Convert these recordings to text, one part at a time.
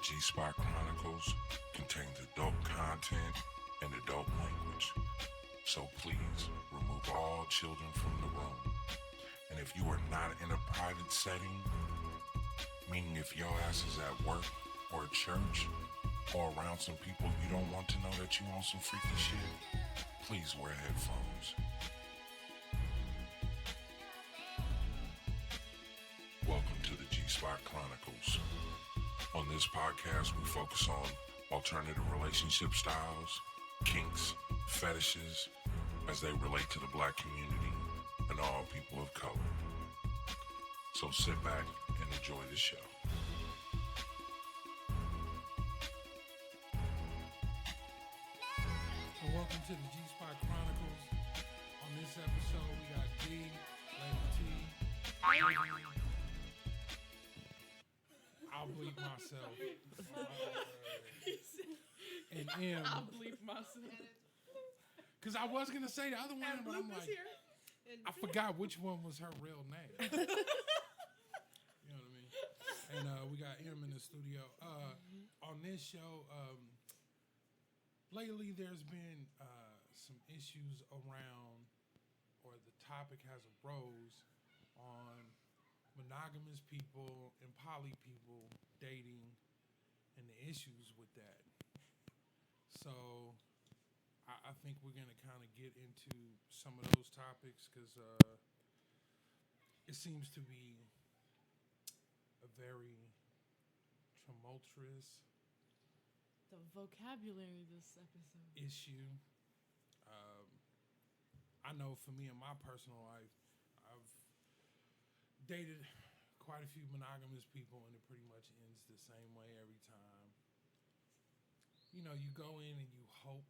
G.S.C Chronicles contains adult content and adult language. So please remove all children from the room. And if you are not in a private setting, meaning if your ass is at work or at church or around some people you don't want to know that you on some freaky shit, please wear headphones. Welcome to the G.S.C Chronicles. On this podcast, we focus on alternative relationship styles, kinks, fetishes, as they relate to the black community and all people of color. So sit back and enjoy the show. So welcome to the G.S.C Chronicles. On this episode, we got D, Lady T, I'll bleep myself, and M. I'll bleep myself. Because I was going to say the other one, but I'm like, I forgot which one was her real name. You know what I mean? And we got M in the studio. On this show, lately there's been some issues around, or the topic has arose on monogamous people and poly people dating and the issues with that. So I think we're going to kind of get into some of those topics because it seems to be a very tumultuous The vocabulary this episode. issue. I know for me in my personal life, I've dated quite a few monogamous people, and it pretty much ends the same way every time. You know, you go in and you hope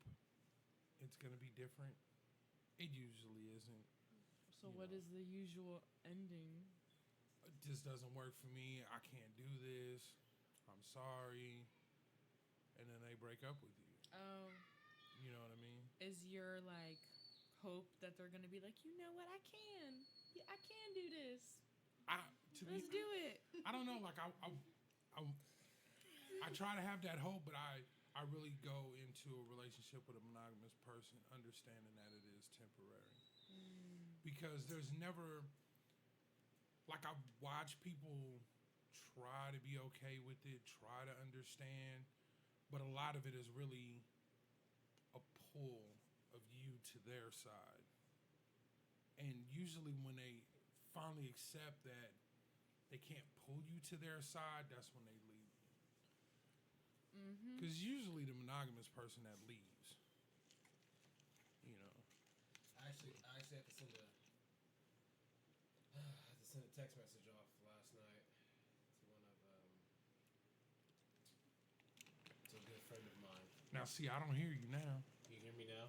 it's going to be different. It usually isn't. So what is the usual ending? This doesn't work for me. I can't do this. I'm sorry. And then they break up with you. Oh. You know what I mean? Is your, like, hope that they're going to be like, you know what, I can. Yeah, I can do this. Let's do it. I don't know. Like, I try to have that hope, but I really go into a relationship with a monogamous person understanding that it is temporary. Because there's never, like, I've watched people try to be okay with it, try to understand, but a lot of it is really a pull of you to their side. And usually when they finally accept that they can't pull you to their side, that's when they leave. Because usually the monogamous person that leaves, you know. I actually had to send a text message off last night to a good friend of mine. Now, see, I don't hear you now. Can you hear me now?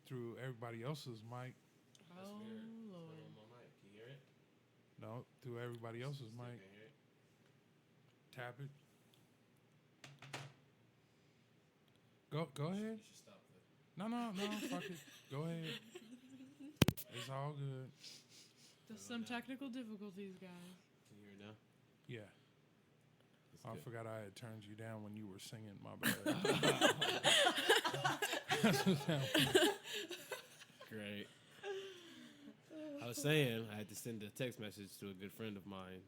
Through everybody else's mic. That's Oh, weird. Lord. Turn on my mic. Can you hear it? No, through everybody else's Still mic. can't hear it. Tap it. Go ahead. You should stop that. No, fuck it. Go ahead. It's all good. There's some technical difficulties, guys. Can you hear it now? Yeah. That's I good. forgot I had turned you down when you were singing. My bad. Great. I was saying I had to send a text message to a good friend of mine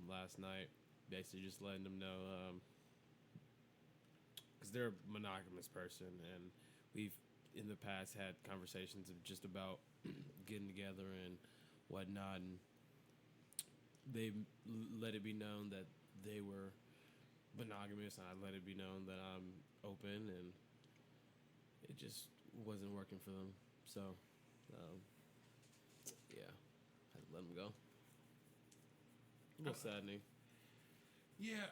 last night, basically just letting them know, because they're a monogamous person, and we've in the past had conversations of just about getting together and whatnot, and they let it be known that they were monogamous, and I let it be known that I'm open, and it just wasn't working for them. So, yeah, I had to let them go. A little saddening. Yeah,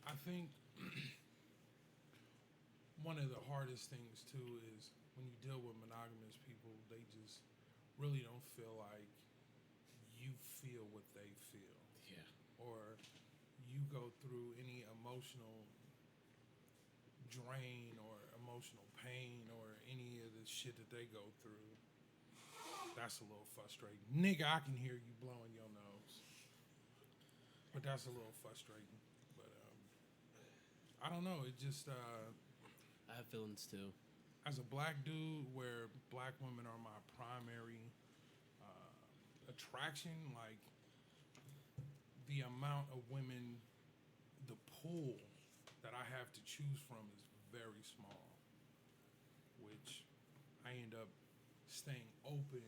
I think one of the hardest things too is when you deal with monogamous people, they just really don't feel like you feel what they feel, Yeah. or you go through any emotional drain or emotional pain or any of the shit that they go through. That's a little frustrating. Nigga, I can hear you blowing your nose. But that's a little frustrating. I don't know. It just I have feelings too. as a black dude, where black women are my primary attraction, like the amount of women, the pool that I have to choose from is very small, which I end up staying open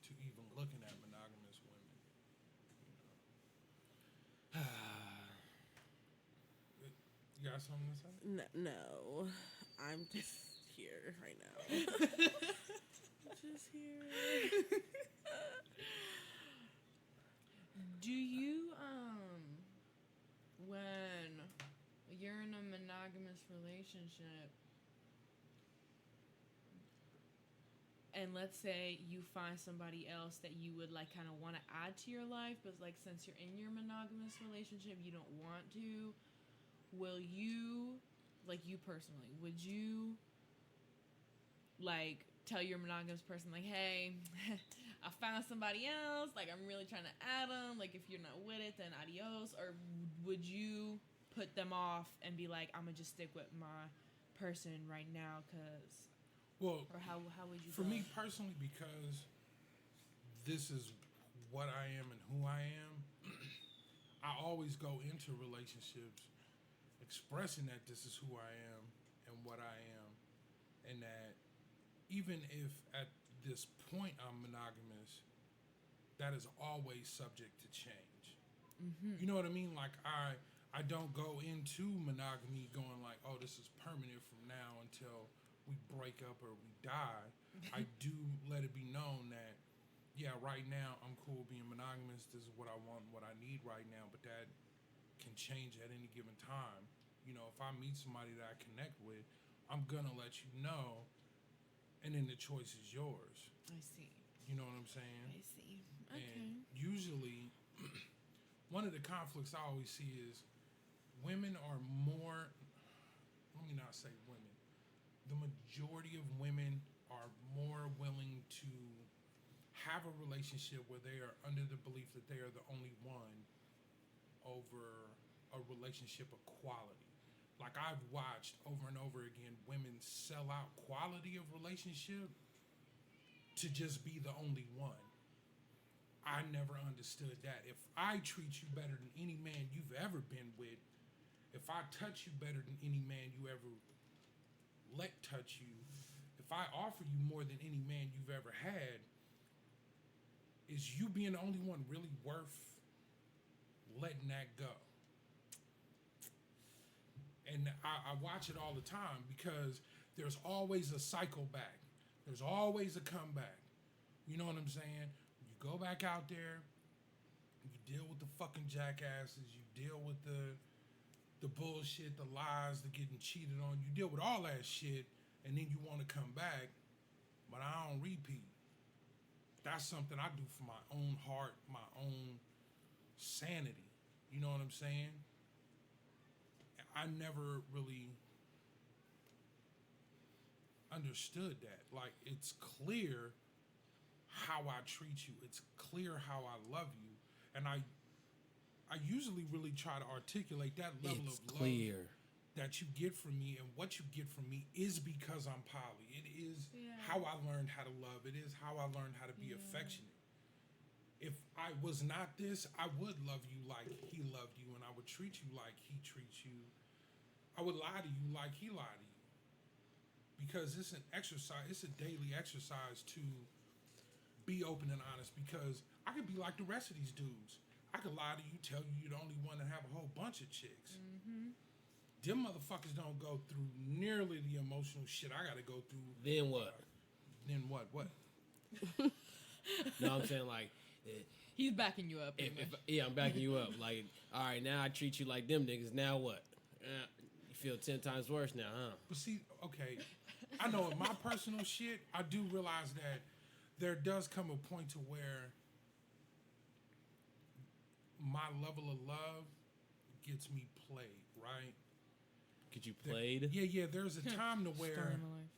to even looking at monogamous women. You got something to say? No, I'm just here right now. Just here. Do you when you're in a monogamous relationship and let's say you find somebody else that you would like kind of want to add to your life, but like since you're in your monogamous relationship you don't want to, will you, like you personally, would you like tell your monogamous person like, hey, I found somebody else, like I'm really trying to add them, like if you're not with it then adios, or would you put them off and be like, I'm gonna just stick with my person right now, cause, Well, or how would you for go? me personally, because this is what I am and who I am, I always go into relationships expressing that this is who I am and what I am, and that even if at this point I'm monogamous, that is always subject to change. You know what I mean? Like I don't go into monogamy going like, oh, this is permanent from now until we break up or we die. I do let it be known that, yeah, right now I'm cool being monogamous. This is what I want, what I need right now, but that can change at any given time. You know, if I meet somebody that I connect with, I'm gonna let you know, and then the choice is yours. I see. You know what I'm saying? I see. Okay. And usually, one of the conflicts I always see is women are more, let me not say women, the majority of women are more willing to have a relationship where they are under the belief that they are the only one over a relationship of quality. Like I've watched over and over again women sell out quality of relationship to just be the only one. I never understood that. If I treat you better than any man you've ever been with, if I touch you better than any man you ever let touch you, if I offer you more than any man you've ever had, is you being the only one really worth letting that go? And I watch it all the time because there's always a cycle back. There's always a comeback. You know what I'm saying? You go back out there, you deal with the fucking jackasses, you deal with the bullshit, the lies, the getting cheated on. You deal with all that shit, and then you want to come back, but I don't repeat. That's something I do for my own heart, my own sanity. You know what I'm saying? I never really understood that. Like, it's clear how I treat you. It's clear how I love you. And I usually really try to articulate that level It's of clear. love that you get from me, and what you get from me is because I'm poly. It is how I learned how to love. It is how I learned how to be affectionate. If I was not this, I would love you like he loved you, and I would treat you like he treats you. I would lie to you like he lied to you. Because it's an exercise, it's a daily exercise to be open and honest, because I could be like the rest of these dudes. I could lie to you, tell you you're the only one to have a whole bunch of chicks. Them motherfuckers don't go through nearly the emotional shit I gotta go through. Then what? Then what? What? No, I'm saying like, He's backing you up. yeah, I'm backing you up. Like, all right, now I treat you like them niggas. Now what? You feel 10 times worse now, huh? But see, okay, I know in my personal shit, I do realize that there does come a point to where my level of love gets me played, right? Get you played? Yeah, there's a time to Story where of my life.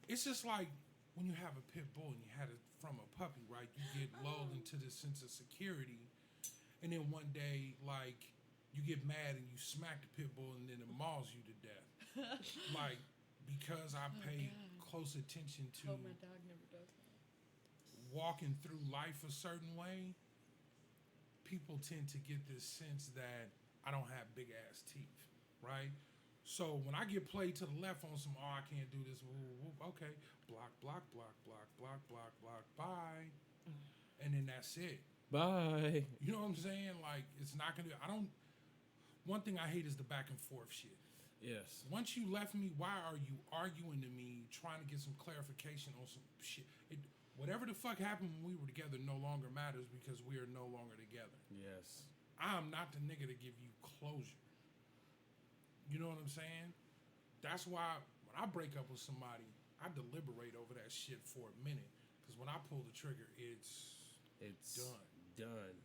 it's just like when you have a pit bull and you had it from a puppy, right? You get lulled into this sense of security, and then one day, like, you get mad and you smack the pit bull and then it mauls you to death. Like, because I pay close attention to Hope my dog never does that. walking through life a certain way, people tend to get this sense that I don't have big ass teeth, right? So when I get played to the left on some, oh, I can't do this, okay, block, block, block, block, block, block, block, bye, and then that's it. Bye. You know what I'm saying? Like, it's not gonna. I don't. One thing I hate is the back and forth shit. Yes. Once you left me, why are you arguing to me, trying to get some clarification on some shit? Whatever the fuck happened when we were together no longer matters because we are no longer together. Yes. I'm not the nigga to give you closure. You know what I'm saying? That's why when I break up with somebody, I deliberate over that shit for a minute. Because when I pull the trigger, it's done.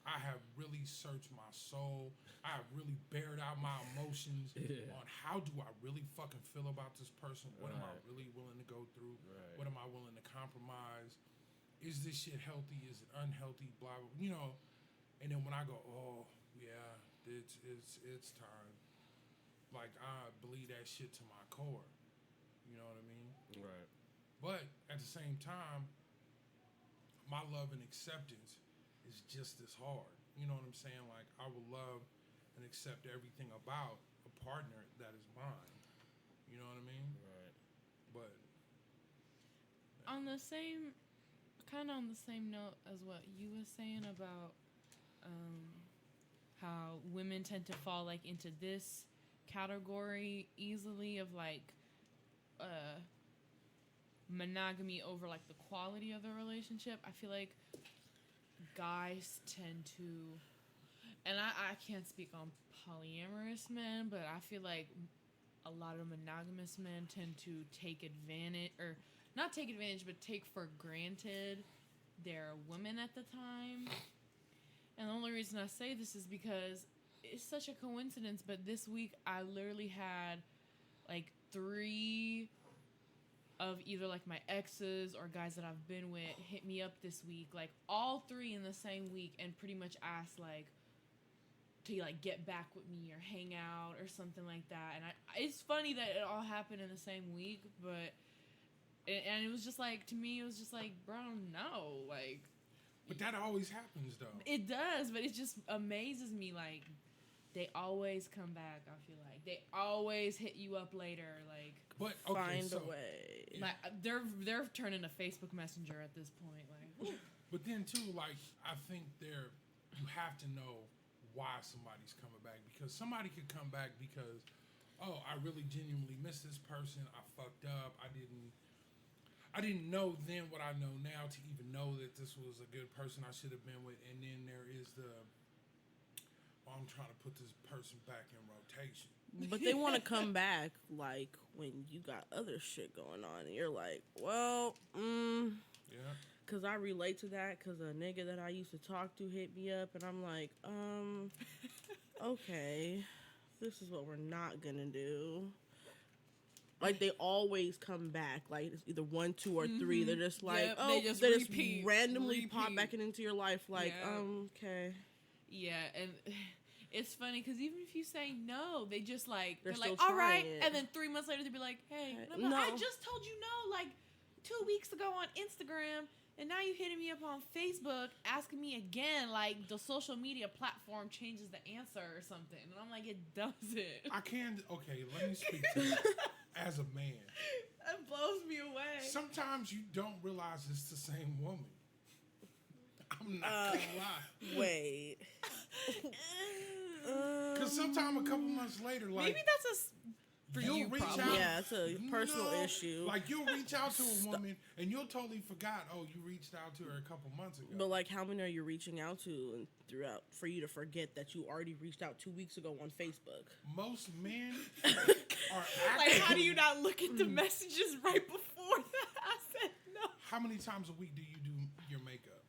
I have really searched my soul. I have really bared out my emotions on how do I really fucking feel about this person? What am I really willing to go through? What am I willing to compromise? Is this shit healthy? Is it unhealthy? Blah, blah, you know. And then when I go, oh, yeah, it's time. Like, I believe that shit to my core. You know what I mean? Right. But at the same time, my love and acceptance is just as hard. You know what I'm saying? Like, I will love and accept everything about a partner that is mine. You know what I mean? Right. But On the same, kind of on the same note as what you were saying about how women tend to fall like into this category easily of like monogamy over like the quality of the relationship. I feel like guys tend to, and I can't speak on polyamorous men, but I feel like a lot of monogamous men tend to take advantage, or not take advantage, but take for granted their women at the time. And the only reason I say this is because it's such a coincidence, but this week I literally had like 3 of either like my exes or guys that I've been with hit me up this week, like all 3 in the same week, and pretty much asked like to like get back with me or hang out or something like that. And it's funny that it all happened in the same week, but and it was just like, to me it was just like, bro, no, like. But that always happens though. It does, but it just amazes me. Like, they always come back. I feel like they always hit you up later. Like, but okay, find a way. Like they're turning to Facebook Messenger at this point. Like, but then too, like, I think you have to know why somebody's coming back, because somebody could come back because, oh, I really genuinely miss this person. I fucked up. I didn't know then what I know now to even know that this was a good person I should have been with. And then there is I'm trying to put this person back in rotation. But they want to come back like when you got other shit going on, and you're like, well, yeah. Because I relate to that, because a nigga that I used to talk to hit me up, and I'm like, okay, this is what we're not gonna do. Like, they always come back. Like, it's either 1, 2, or 3. They're just like, yep, oh, they just randomly pop back into your life. Like, okay. Yeah, and it's funny because even if you say no, they just like, they're still like, all right, trying. and then 3 months later they'll be like, hey, No. I just told you no like 2 weeks ago on Instagram, and now you're hitting me up on Facebook asking me again. Like, the social media platform changes the answer or something, and I'm like, it doesn't. I can't. Okay, let me speak to you as a man. That blows me away. Sometimes you don't realize it's the same woman. I'm not gonna lie. Wait. Because sometime a couple months later, like, maybe that's for you'll you reach problem. out. Yeah, it's a personal issue. Like, you'll reach out to a woman and you'll totally forgot. Oh, you reached out to her a couple months ago. But, like, how many are you reaching out to and throughout for you to forget that you already reached out 2 weeks ago on Facebook? Most men are Like, how do actively- you not look at the messages right before that? I said no. How many times a week do you do your makeup?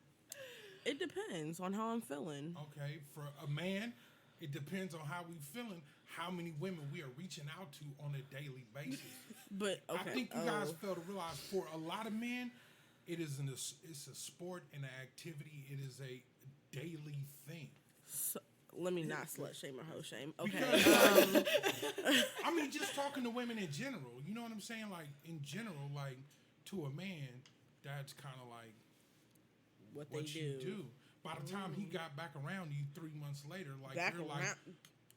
It depends on how I'm feeling. Okay, for a man, it depends on how we feeling. How many women we are reaching out to on a daily basis. But, okay. I think you guys fail to realize, for a lot of men, it's a sport and an activity. It is a daily thing. Let me not slut shame or hoe shame. Okay. Because, I mean, just talking to women in general. You know what I'm saying? Like in general, like to a man, that's kind of like what what they you do. do. By the time he got back around to you 3 months later, like Back you're like around.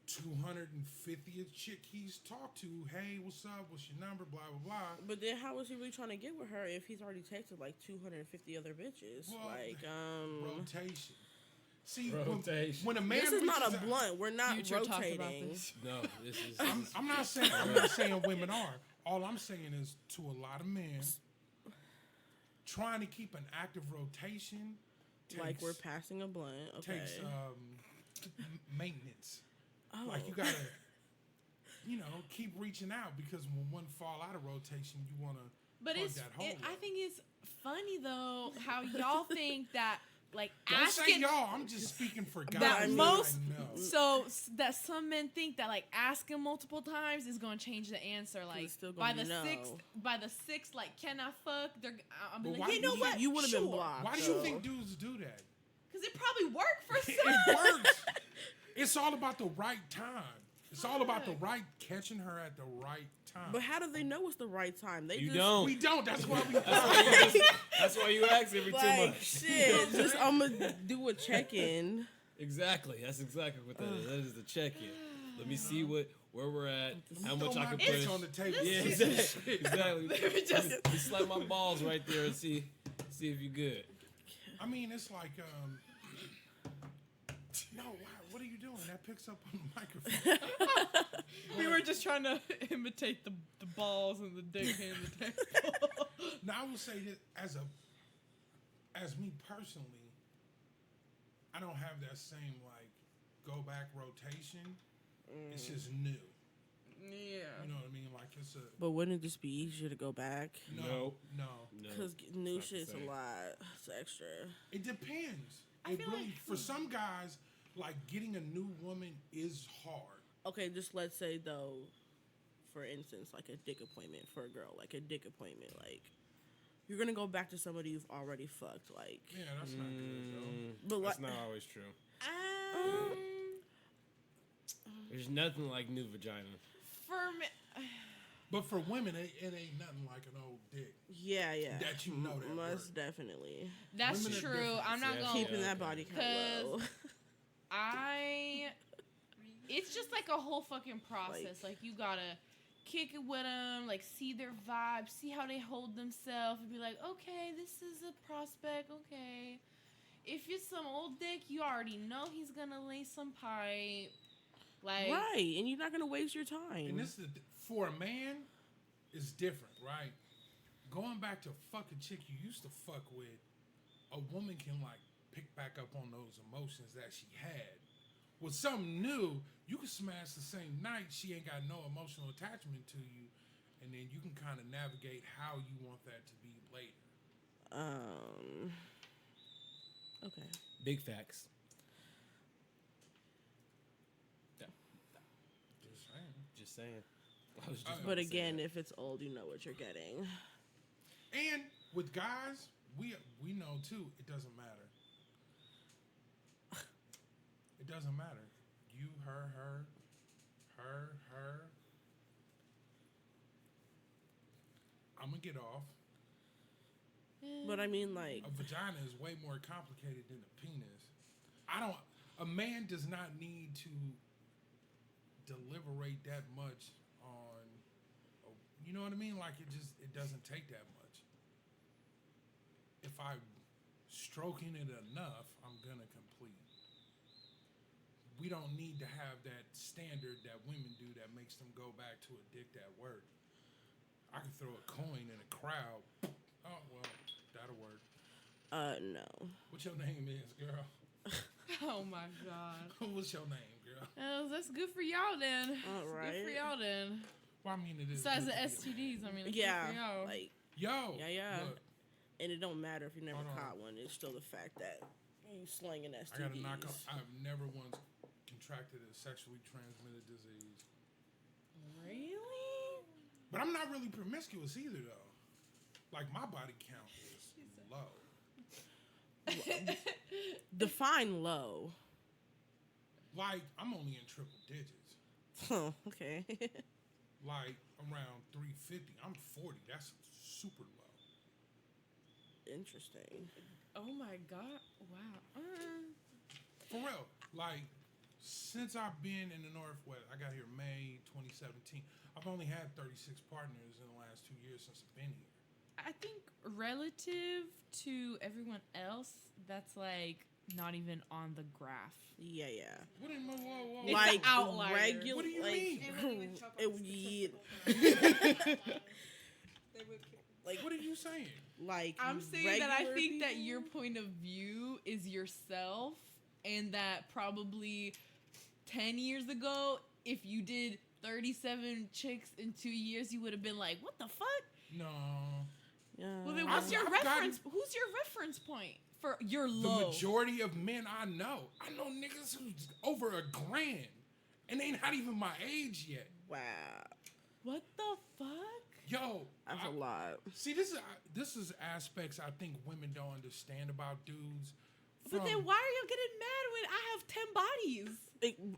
250th chick he's talked to. Hey, what's up? What's your number? Blah blah blah. But then how was he really trying to get with her if he's already texted like 250 other bitches? Well, like, rotation. See, Rotation. when a man this is not a reaches out- blunt. We're not Future talked rotating. about this. No, this is. I'm not saying women are. All I'm saying is to a lot of men, trying to keep an active rotation takes, Like we're passing a blunt. Okay. takes maintenance. Oh. Like you gotta, keep reaching out because when one fall out of rotation, you wanna But plug it's, that hole. I up. think it's funny though how y'all think that like Don't say asking y'all. I'm just speaking for guys. that I mean, most I know. so that some men think that like asking multiple times is going to change the answer. Like it's still by gonna the be no. sixth, like can I fuck? I'll be But like, why you do know you what? think- You would have been Sure. blocked. Why do you think dudes do that? Because it probably worked for some. It works. It's all about the right time. It's all about the right catching her at the right time. But how do they know it's the right time? They You just don't. We don't. That's why we. That's why you ask every 2 like months. shit. Just I'm gonna do a check in. Exactly. That's exactly what that is. That is the check-in. Let me see where we're at, how much Throw I my can dicks push. on the table. Yeah, exactly. Let me slap my balls right there and see if you're good. I mean, it's like, no, what are you doing? That picks up on the microphone. We were just trying to imitate the balls and the dick and the table. Now, I will say that as me personally, I don't have that same like go back rotation. It's just new. Yeah. You know what I mean? Like it's a But wouldn't it just be easier to go back? no. No. Because new it's not the shit's a same. lot. It's extra. It depends. I It feel really like- for some guys, like getting a new woman is hard. Okay, just let's say though, for instance, like a dick appointment for a girl, like a dick appointment, like you're gonna go back to somebody you've already fucked, like. Yeah, that's not good though. But That's like, not always true. Um, There's nothing like new vagina. for me, But for women, it ain't nothing like an old dick. yeah, That you know that most work. definitely that's Women are true. different. I'm not Yeah, gonna. keeping that okay. body count low. It's just like a whole fucking process. Like you gotta kick it with them, like see their vibe, see how they hold themselves, and be like, okay, this is a prospect. Okay, if it's some old dick, you already know he's gonna lay some pipe. Like, Right, and you're not gonna waste your time. And this is for a man, is different, right? Going back to fuck a chick you used to fuck with, a woman can like pick back up on those emotions that she had. With something new, you can smash the same night. She ain't got no emotional attachment to you, and then you can kind of navigate how you want that to be later. Okay. Big facts. Just saying. Just saying. I was just But about But to say again, that. if it's old, you know what you're getting. And with guys, we know too. It doesn't matter. It doesn't matter. You, her. I'm gonna get off. But I mean, like, A vagina is way more complicated than a penis. A man does not need to deliberate that much on, you know what I mean? Like it doesn't take that much. If I'm stroking it enough, I'm gonna complete. We don't need to have that standard that women do that makes them go back to a dick that worked. I can throw a coin in a crowd. Oh well, that'll work. no. What your name is, girl? oh my god. What's your name, girl? That's good for y'all then. All It's right. Good for y'all then. Well, I mean, it is. Besides the good to be a man. STDs, I mean, it's Yeah, good for y'all. like, Yo. Yeah. Look, and it don't matter if you never Hold on. caught one. It's still the fact that you slinging STDs. I gotta knock off. I've never once contracted a sexually transmitted disease, Really? but I'm not really promiscuous either, though. Like my body count is low. Define low. Like, I'm only in triple digits. Oh, okay. Like, around 350. I'm 40. That's super low. Interesting. Oh my god! Wow. For real. Like, since I've been in the Northwest, I got here May 2017. I've only had 36 partners in the last 2 years since I've been here. I think relative to everyone else, that's like not even on the graph. Yeah, yeah. What do you mean? Whoa. It's Like an outlier. regular. What do you like, mean? They wouldn't even show up it on would statistical files. They would like What are you saying? like. I'm saying that I regular think that people? your point of view is yourself, and that probably 10 years ago, if you did 37 chicks in 2 years, you would have been like, "What the fuck?" No. Yeah. Well, then what's I've your gotten- reference? Who's your reference point for your The low? majority of men I know niggas who's over $1,000, and they not even my age yet. Wow. What the fuck? Yo, That's I- a lot. See, this is aspects I think women don't understand about dudes. But then from- why are you getting mad when I have 10 bodies?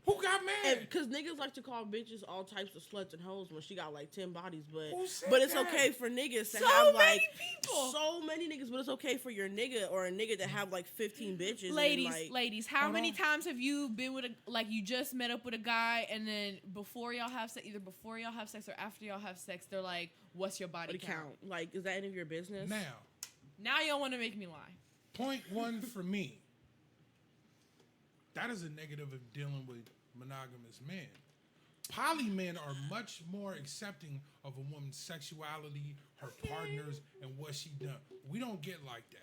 Who got mad? Because niggas like to call bitches all types of sluts and hoes when she got like 10 bodies, Who said but it's that? okay for niggas to So have many like people. so many niggas, but it's okay for your nigga or a nigga to have like 15 bitches. Ladies, and, like, ladies, how Hold many on. times have you been with you just met up with a guy and then before y'all have sex, either before y'all have sex or after y'all have sex, they're like, "What's your body body count? Like, is that any of your business? Now, Y'all want to make me lie. point one for me. That is a negative of dealing with monogamous men. Poly men are much more accepting of a woman's sexuality, her partners, and what she done. We don't get like that.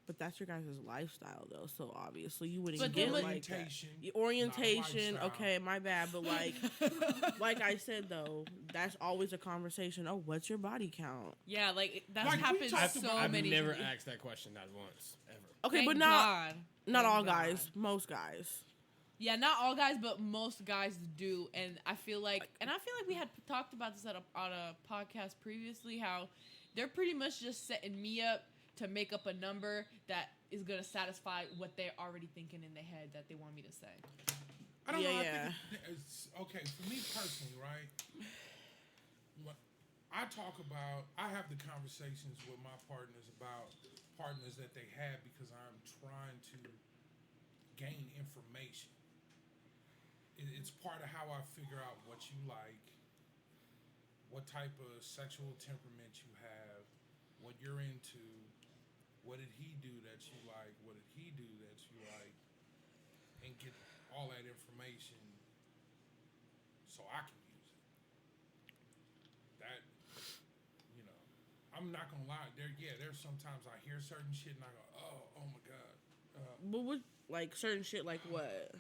But that's your guys' lifestyle, though. So obviously you wouldn't But get then like that. Orientation, Orientation. not a lifestyle. Okay, my bad. But like I said though, that's always a conversation. Oh, what's your body count? Yeah, like that's Like, we happened talked so about- I've many never times. asked that question not once ever. Okay, Thank but not God. not Thank all God. guys. Most guys. Yeah, not all guys, but most guys do, and I feel like we had talked about this on a podcast previously. How they're pretty much just setting me up to make up a number that is gonna satisfy what they're already thinking in their head that they want me to say. I don't Yeah, know. yeah. I think it's okay for me personally, right? When I have the conversations with my partners about partners that they have because I'm trying to gain information. It's part of how I figure out what you like, what type of sexual temperament you have, what you're into, what did he do that you like, what did he do that you like, and get all that information so I can use it. That, I'm not gonna lie. There's sometimes I hear certain shit and I go, oh my god. But what like certain shit like what?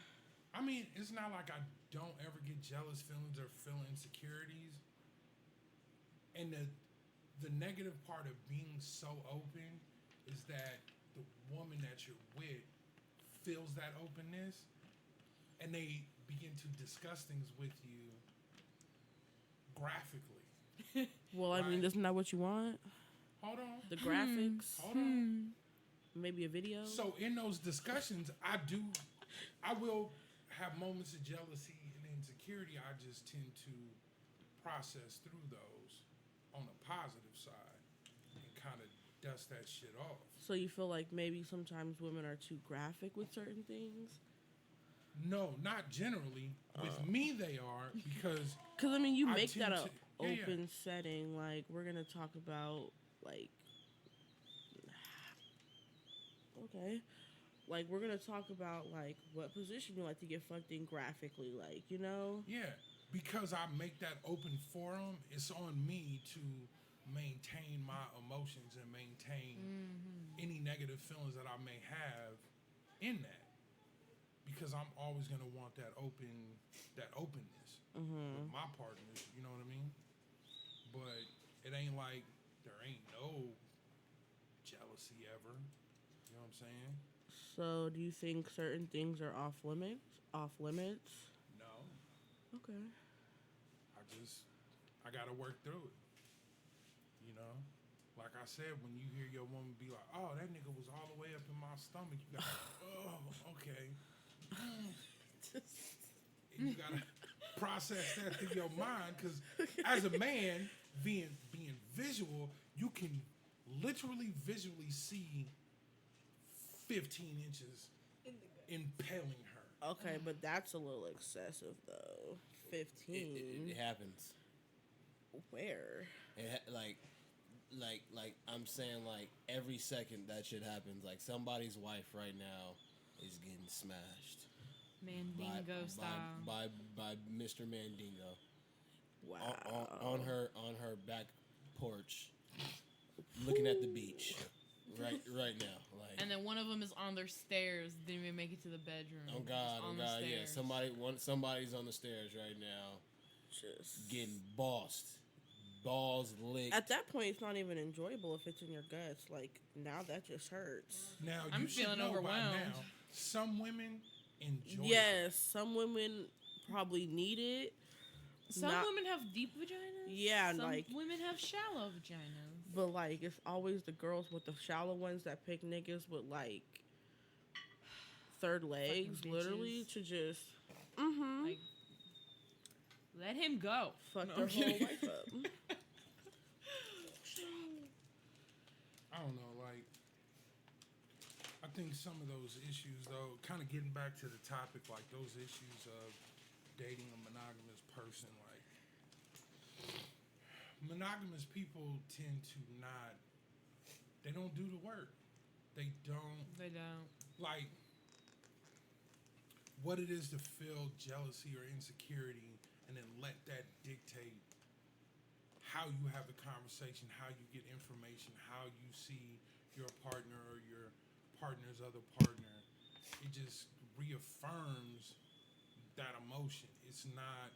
I mean, it's not like I don't ever get jealous feelings or feel insecurities. And the negative part of being so open is that the woman that you're with feels that openness and they begin to discuss things with you graphically. Well, I mean, Right. isn't that what you want? Hold on. The graphics, Hold on. maybe a video. So in those discussions, I will have moments of jealousy and insecurity. I just tend to process through those on a positive side and kind of dust that shit off. So you feel like maybe sometimes women are too graphic with certain things? No, not generally. With me, they are because Because I mean, you I make that tend a to- yeah. open setting. Like we're gonna talk about like, okay, like we're gonna talk about like what position you like to get fucked in graphically. Like yeah, because I make that open forum. It's on me to maintain my emotions and maintain any negative feelings that I may have in that. Because I'm always gonna want that openness with my partners. You know what I mean? But it ain't like there ain't no jealousy ever. You know what I'm saying? So do you think certain things are off limits? Off limits? No, Okay. I gotta work through it. You know, like I said, when you hear your woman be like, "Oh, that nigga was all the way up in my stomach," you got, "Oh, okay." And you gotta process that through your mind, because as a man, being visual, you can literally visually see 15 inches In the gut. impaling her. Okay, but that's a little excessive though. 15. It happens. Where? Like I'm saying, like every second that shit happens. Like somebody's wife right now is getting smashed Mandingo style. by Mr. Mandingo Wow. on her back porch, looking at the beach, right now. Like, And then one of them is on their stairs. Didn't even make it to the bedroom. oh God, Just oh on the God, yeah. stairs. Somebody's on the stairs right now, Just getting bossed, balls licked. at that point, it's not even enjoyable if it's in your guts. Like now, that just hurts. Now I'm you should feeling know by overwhelmed. now, some women enjoy Yes, some women probably need it. Some Not- women have deep vaginas. Yeah, Some like- women have shallow vaginas. But like, it's always the girls with the shallow ones that pick niggas with like third legs, literally, bitches. to just Like, let him go. fuck No, their I'm whole kidding. life up. I don't know, like, I think some of those issues, though, kind of getting back to the topic, like those issues of dating a monogamous person, like, monogamous people tend to not, they don't do the work. They don't, They don't. like, what it is to feel jealousy or insecurity and then let that dictate how you have the conversation, how you get information, how you see your partner or your partner's other partner. It just reaffirms that emotion. It's not,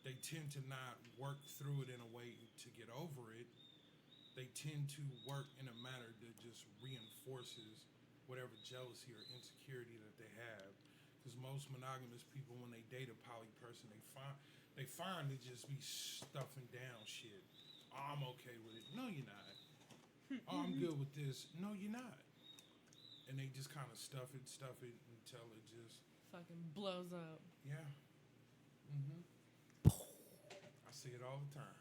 they tend to not work through it in a way to get over it. They tend to work in a manner that just reinforces whatever jealousy or insecurity that they have. Because most monogamous people, when they date a poly person, they find to just be stuffing down shit. Oh, I'm okay with it. No, you're not. Oh, I'm good with this. No, you're not. And they just kind of stuff it until it just, Fucking blows up. yeah. I see it all the time.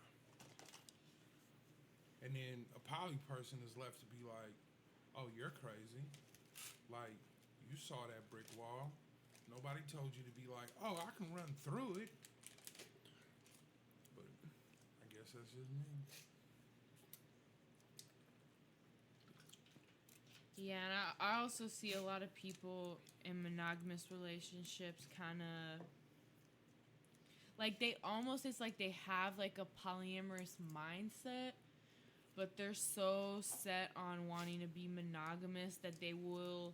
And then a poly person is left to be like, oh, you're crazy. Like, you saw that brick wall. Nobody told you to be like, oh, I can run through it. But I guess that's just me. Yeah, and I also see a lot of people in monogamous relationships kind of like they almost, it's like they have like a polyamorous mindset, but they're so set on wanting to be monogamous that they will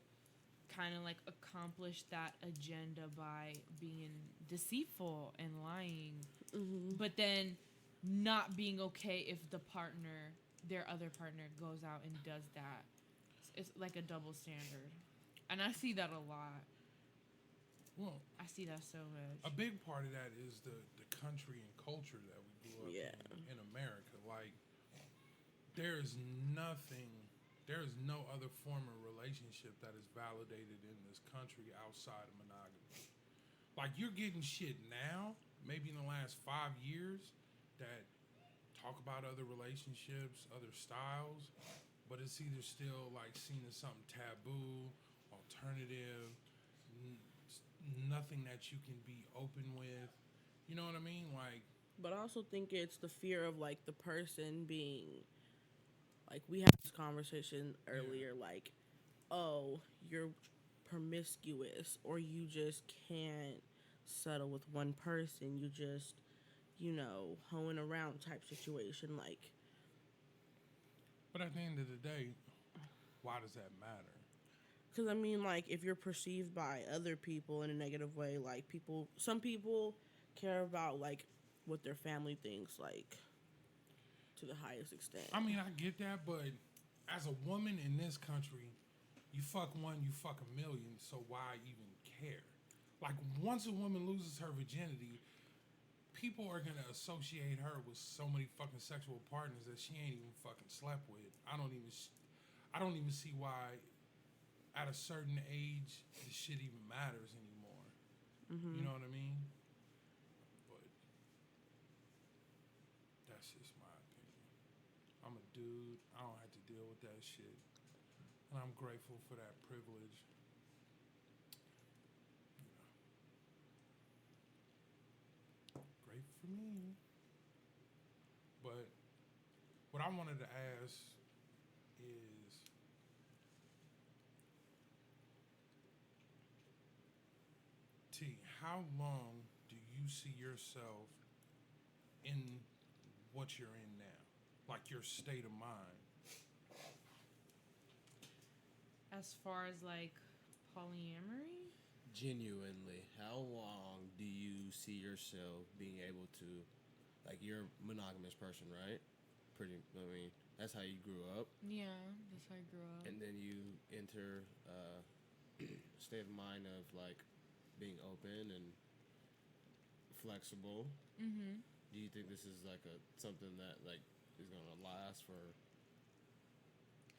kind of like accomplish that agenda by being deceitful and lying, but then not being okay if the partner, their other partner, goes out and does that. It's like a double standard, and I see that a lot. Well, I see that so much. a big part of that is the country and culture that we grew up in America. Like, there's no other form of relationship that is validated in this country outside of monogamy. Like, you're getting shit now, maybe in the last 5 years, that talk about other relationships, other styles, but it's either still like seen as something taboo, alternative, nothing that you can be open with. You know what I mean? Like, But I also think it's the fear of like the person being like, we had this conversation earlier, like, oh, you're promiscuous or you just can't settle with one person. You just, hoeing around type situation. Like, but at the end of the day, why does that matter? because I mean, like, if you're perceived by other people in a negative way, like, some people care about like what their family thinks, like, to the highest extent. I mean, I get that, but as a woman in this country, you fuck one, you fuck a million, so why even care? Like, once a woman loses her virginity, people are gonna associate her with so many fucking sexual partners that she ain't even fucking slept with. I don't even see why at a certain age this shit even matters anymore. You know what I mean? But that's just my opinion. I'm a dude. I don't have to deal with that shit. And I'm grateful for that privilege. You know, great for me. But what I wanted to ask is T, how long do you see yourself in what you're in now? Like your state of mind. As far as like polyamory, Genuinely, how long do you see yourself being able to, like, you're a monogamous person, right? Pretty, I mean, that's how you grew up. yeah, that's how I grew up. And then you enter state of mind of, like, being open and flexible. Mm-hmm. Do you think this is, like, something that, like, is going to last for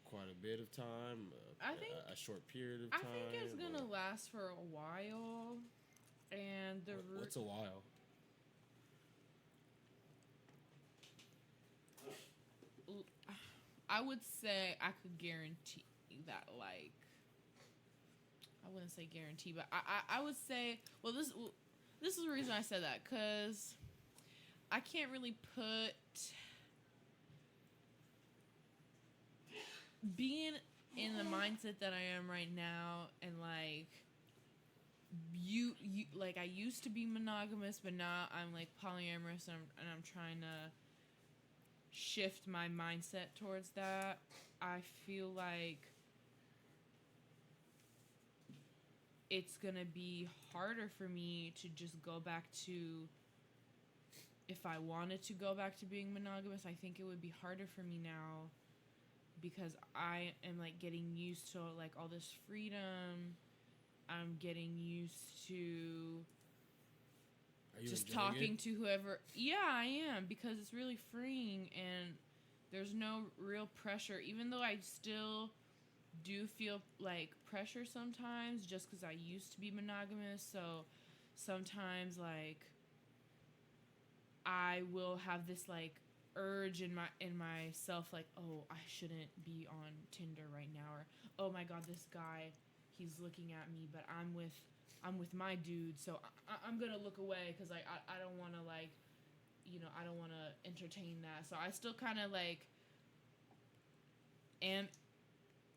quite a bit of time? I think a short period of I time? think it's gonna or- last for a while, and What's a while? I would say I could guarantee that, like, I wouldn't say guarantee, but I would say, this is the reason I said that, because I can't really put being in the mindset that I am right now, and like you like, I used to be monogamous, but now I'm like polyamorous, and I'm trying to shift my mindset towards that. I feel like it's gonna be harder for me to just go back to, if I wanted to go back to being monogamous, I think it would be harder for me now, because I am like getting used to like all this freedom. I'm getting used to Are you just enjoying talking it? to whoever. Yeah, I am, because it's really freeing, and there's no real pressure, even though I still do feel like pressure sometimes, just because I used to be monogamous. So sometimes, like, I will have this like urge in myself, like, oh, I shouldn't be on Tinder right now, or oh my god, this guy, he's looking at me, but I'm with my dude, so I'm gonna look away, because like I don't want to, like, I don't want to entertain that. So I still kind of like am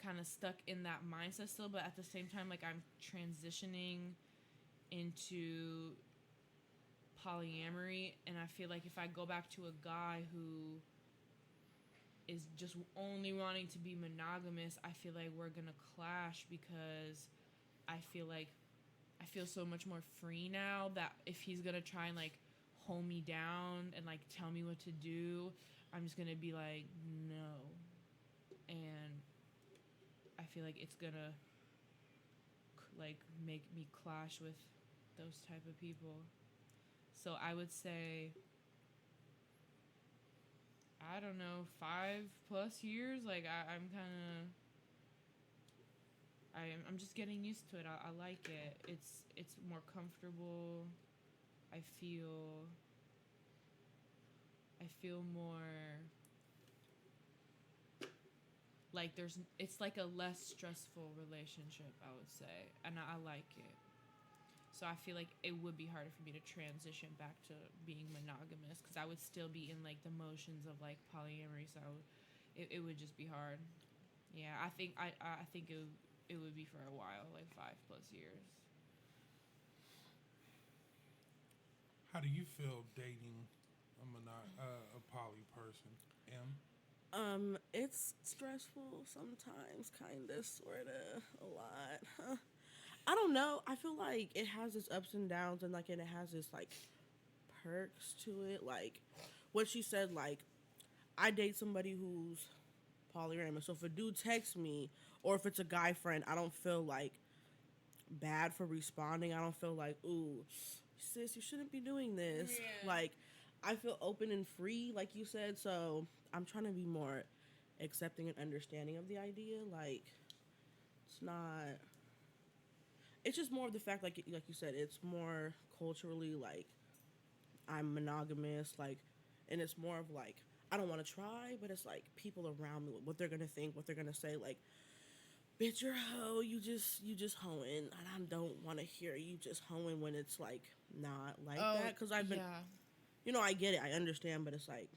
kind of stuck in that mindset still, but at the same time, like, I'm transitioning into polyamory, and I feel like if I go back to a guy who is just only wanting to be monogamous, I feel like we're gonna clash, because I feel so much more free now, that if he's gonna try and like hold me down and like tell me what to do, I'm just gonna be like, no. And I feel like it's gonna like make me clash with those type of people. So I would say, I don't know, 5+ years. Like I'm just getting used to it. I like it. It's more comfortable. I feel I feel more like it's like a less stressful relationship, I would say, and I like it. So I feel like it would be harder for me to transition back to being monogamous, because I would still be in like the motions of like polyamory. So it would just be hard. Yeah, I think it would be for a while, like 5+ years. How do you feel dating a poly person? M. It's stressful sometimes, kinda, sorta, a lot. I don't know. I feel like it has its ups and downs, and like, and it has its like perks to it. Like what she said, like, I date somebody who's polyamorous. So if a dude texts me, or if it's a guy friend, I don't feel like bad for responding. I don't feel like, ooh, sis, you shouldn't be doing this. Yeah. Like, I feel open and free, like you said. So I'm trying to be more accepting and understanding of the idea. Like, it's not. it's just more of the fact, like you said, it's more culturally like I'm monogamous, like, and it's more of like I don't want to try, but it's like people around me, what they're gonna think, what they're gonna say, like, bitch, you're a hoe, you just hoeing, and I don't want to hear you just hoeing when it's like not like Oh, that, because I've been, yeah. I get it, I understand, but it's like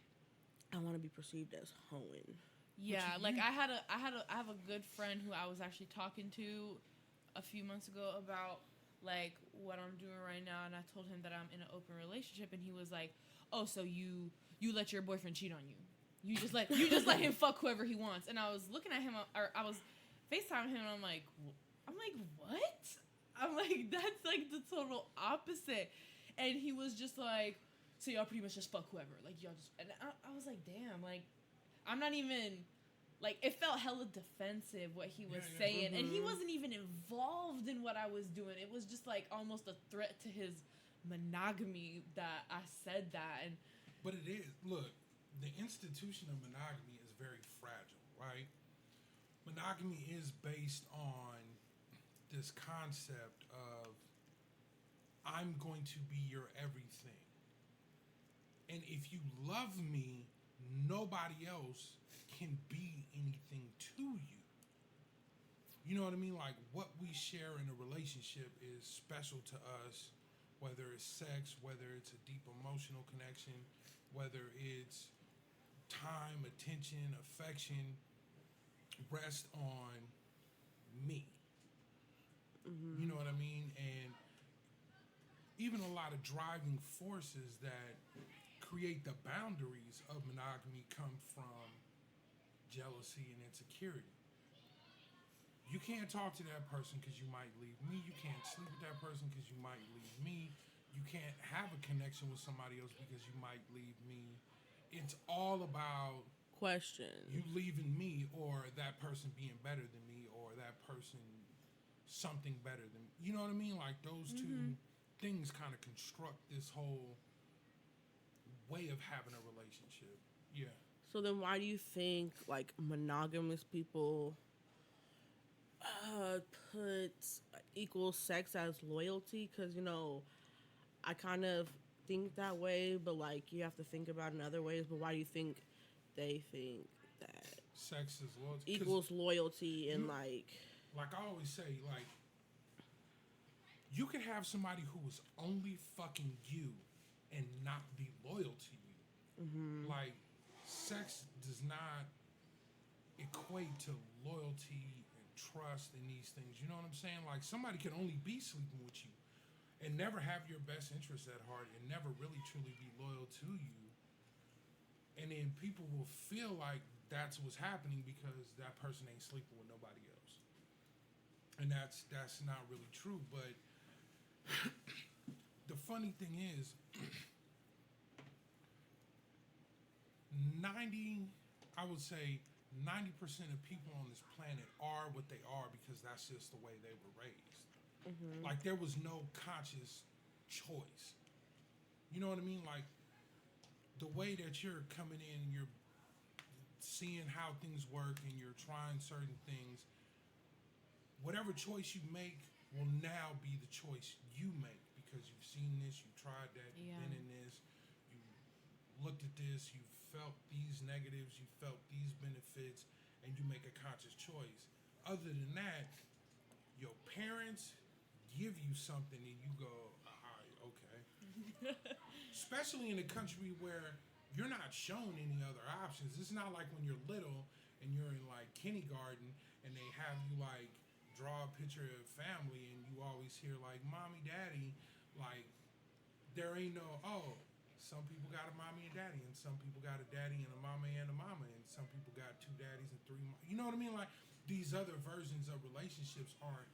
I want to be perceived as hoeing. Yeah, like I have a good friend who I was actually talking to a few months ago about like what I'm doing right now, and I told him that I'm in an open relationship, and he was like, "Oh, so you let your boyfriend cheat on you? You just let him fuck whoever he wants?" And I was looking at him, or I was FaceTiming him, and I'm like, what? I'm like, that's like the total opposite. And he was just like, so y'all pretty much just fuck whoever, like y'all just. And I was like, damn, like I'm not even like it felt hella defensive what he was saying, and he wasn't even involved in what I was doing. It was just like almost a threat to his monogamy that I said that. And But it is. Look, the institution of monogamy is very fragile, right? Monogamy is based on this concept of I'm going to be your everything. And if you love me, nobody else can be anything to you. You know what I mean? Like what we share in a relationship is special to us, whether it's sex, whether it's a deep emotional connection, whether it's time, attention, affection, rest on me. You know what I mean? And even a lot of driving forces that create the boundaries of monogamy come from jealousy and insecurity. You can't talk to that person because you might leave me. You can't sleep with that person because you might leave me. You can't have a connection with somebody else because you might leave me. It's all about Question. you leaving me or that person being better than me or that person something better than me. You know what I mean? Like those two things kind of construct this whole way of having a relationship. Yeah. So then why do you think like monogamous people put equal sex as loyalty? Because I kind of think that way, but like you have to think about it in other ways. But why do you think they think that Sex is loyalty. equals loyalty and you- like Like I always say, like you could have somebody who is only fucking you and not be loyal to you. Like sex does not equate to loyalty and trust in these things. You know what I'm saying? Like somebody can only be sleeping with you and never have your best interests at heart and never really truly be loyal to you. And then people will feel like that's what's happening because that person ain't sleeping with nobody else. And that's not really true. But the funny thing is 90, I would say 90% of people on this planet are what they are because that's just the way they were raised. Like there was no conscious choice. You know what I mean? Like the way that you're coming in and you're seeing how things work and you're trying certain things, whatever choice you make will now be the choice you make because you've seen this, you tried that, you've been in this, you looked at this, you felt these negatives, you felt these benefits, and you make a conscious choice. Other than that, your parents give you something and you go, all right, okay. Especially in a country where you're not shown any other options. It's not like when you're little and you're in like kindergarten and they have you like draw a picture of family and you always hear like mommy, daddy, like there ain't no, oh, some people got a mommy and daddy, and some people got a daddy and a mama, and some people got two daddies and three. You know what I mean? Like these other versions of relationships aren't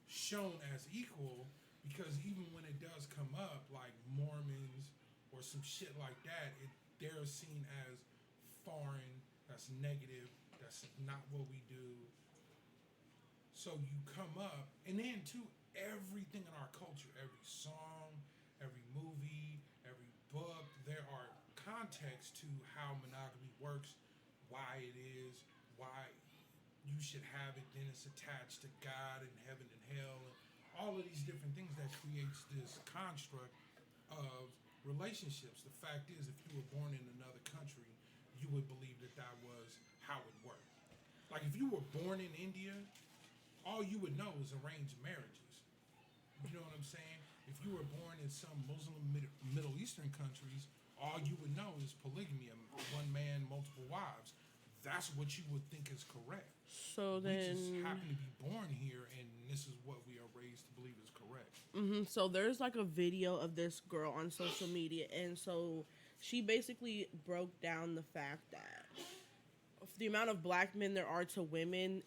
shown as equal because even when it does come up, like Mormons or some shit like that, they're seen as foreign. That's negative. That's not what we do. So you come up, and then too, everything in our culture, every song, every movie, every book, there are contexts to how monogamy works, why it is, why you should have it, then it's attached to God and heaven and hell and all of these different things that creates this construct of relationships. The fact is, if you were born in another country, you would believe that that was how it worked. Like if you were born in India, all you would know is arranged marriages. You know what I'm saying? If you were born in some Muslim Middle Eastern countries, all you would know is polygamy, one man, multiple wives. That's what you would think is correct. So We then, just happen to be born here, and this is what we are raised to believe is correct. so there's like a video of this girl on social media, and so she basically broke down the fact that the amount of black men there are to women,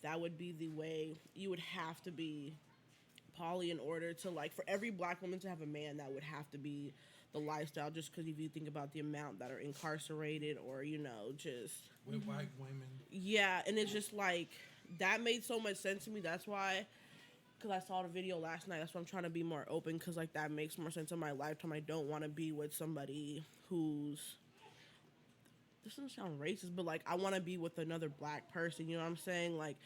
that would be the way you would have to be poly in order to like for every black woman to have a man, that would have to be the lifestyle. Just because if you think about the amount that are incarcerated or just With white women, yeah, and it's just like that made so much sense to me. That's why, because I saw the video last night. That's why I'm trying to be more open because like that makes more sense in my lifetime. I don't want to be with somebody who's this doesn't sound racist, but like I want to be with another black person. You know what I'm saying? Like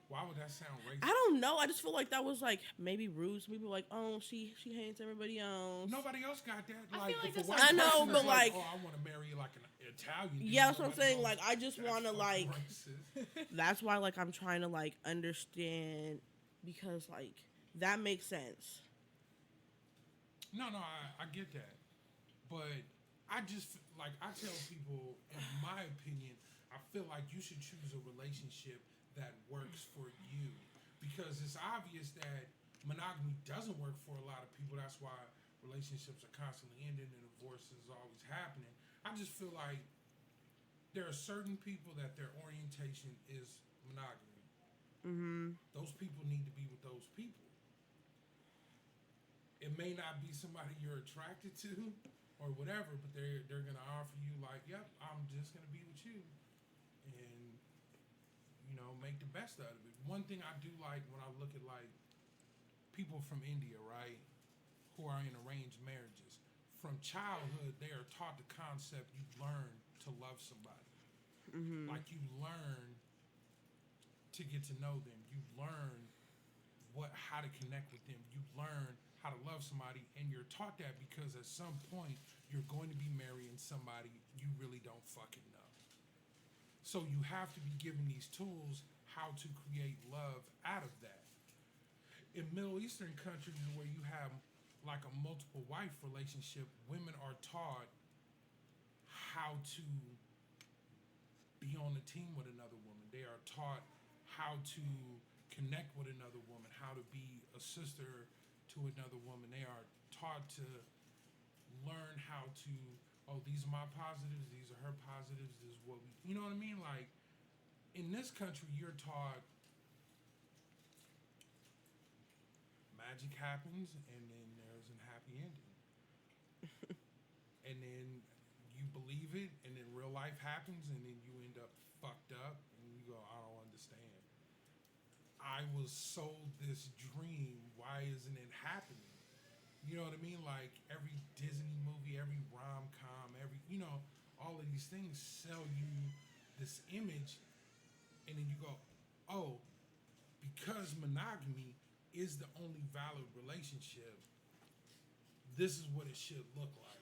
why would that sound racist? I don't know. I just feel like that was like maybe rude. Some people like, oh, she hates everybody else. Nobody else got that. I Like, feel like if a that's white I know, person but is like- oh, I want to marry like an Italian. Dude, Yeah, that's what I'm nobody saying. goes, Like I just "That's want to fucking like. racist." That's why like I'm trying to like understand because like that makes sense. No, I get that, but I just like I tell people, in my opinion, I feel like you should choose a relationship that works for you because it's obvious that monogamy doesn't work for a lot of people. That's why relationships are constantly ending and divorces is always happening. I just feel like there are certain people that their orientation is monogamy. Those people need to be with those people. It may not be somebody you're attracted to or whatever, but they're gonna offer you like, yep, I'm just gonna be with you, and make the best out of it. One thing I do like when I look at like people from India, right, who are in arranged marriages, from childhood they are taught the concept. You learn to love somebody, like you learn to get to know them. You learn how to connect with them. You learn how to love somebody, and you're taught that because at some point you're going to be marrying somebody you really don't fucking know. So you have to be given these tools how to create love out of that. In Middle Eastern countries where you have like a multiple wife relationship, women are taught how to be on a team with another woman. They are taught how to connect with another woman, how to be a sister to another woman. They are taught to learn how to, oh, these are my positives, these are her positives, this is what we, you know what I mean? Like, in this country, you're taught magic happens and then there's a happy ending. And then you believe it, and then real life happens, and then you end up fucked up, and you go, I don't understand. I was sold this dream. Why isn't it happening? You know what I mean? Like every Disney movie, every rom-com, all of these things sell you this image, and then you go, oh, because monogamy is the only valid relationship, this is what it should look like.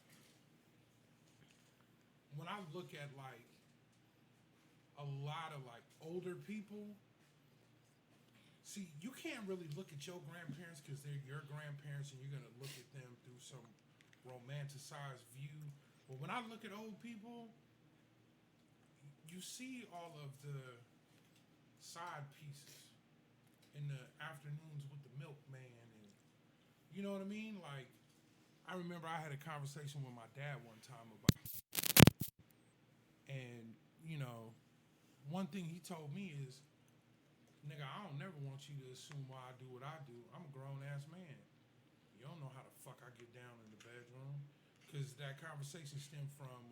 When I look at like a lot of like older people, see, you can't really look at your grandparents because they're your grandparents and you're going to look at them through some romanticized view. But when I look at old people, you see all of the side pieces in the afternoons with the milkman, and you know what I mean? Like, I remember I had a conversation with my dad one time about, and one thing he told me is, nigga, I don't never want you to assume why I do what I do. I'm a grown ass man. You don't know how the fuck I get down in the bedroom. Because that conversation stemmed from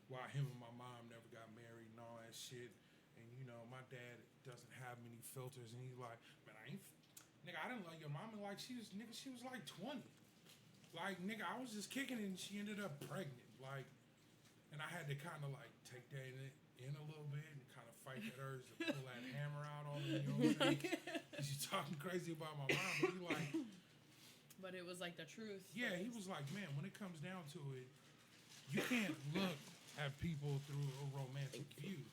why him and my mom never got married and all that shit. And my dad doesn't have many filters, and he's like, man, nigga, I didn't like your mom. And like she was like 20. Like, nigga, I was just kicking it and she ended up pregnant. Like, and I had to kind of like take that in a little bit and kind of fight that urge to pull that hammer out on me. You know what I'm saying? 'Cause you talking crazy about my mom, but you like, But it was like the truth. yeah, he was like, man, when it comes down to it, you can't look at people through a romantic view,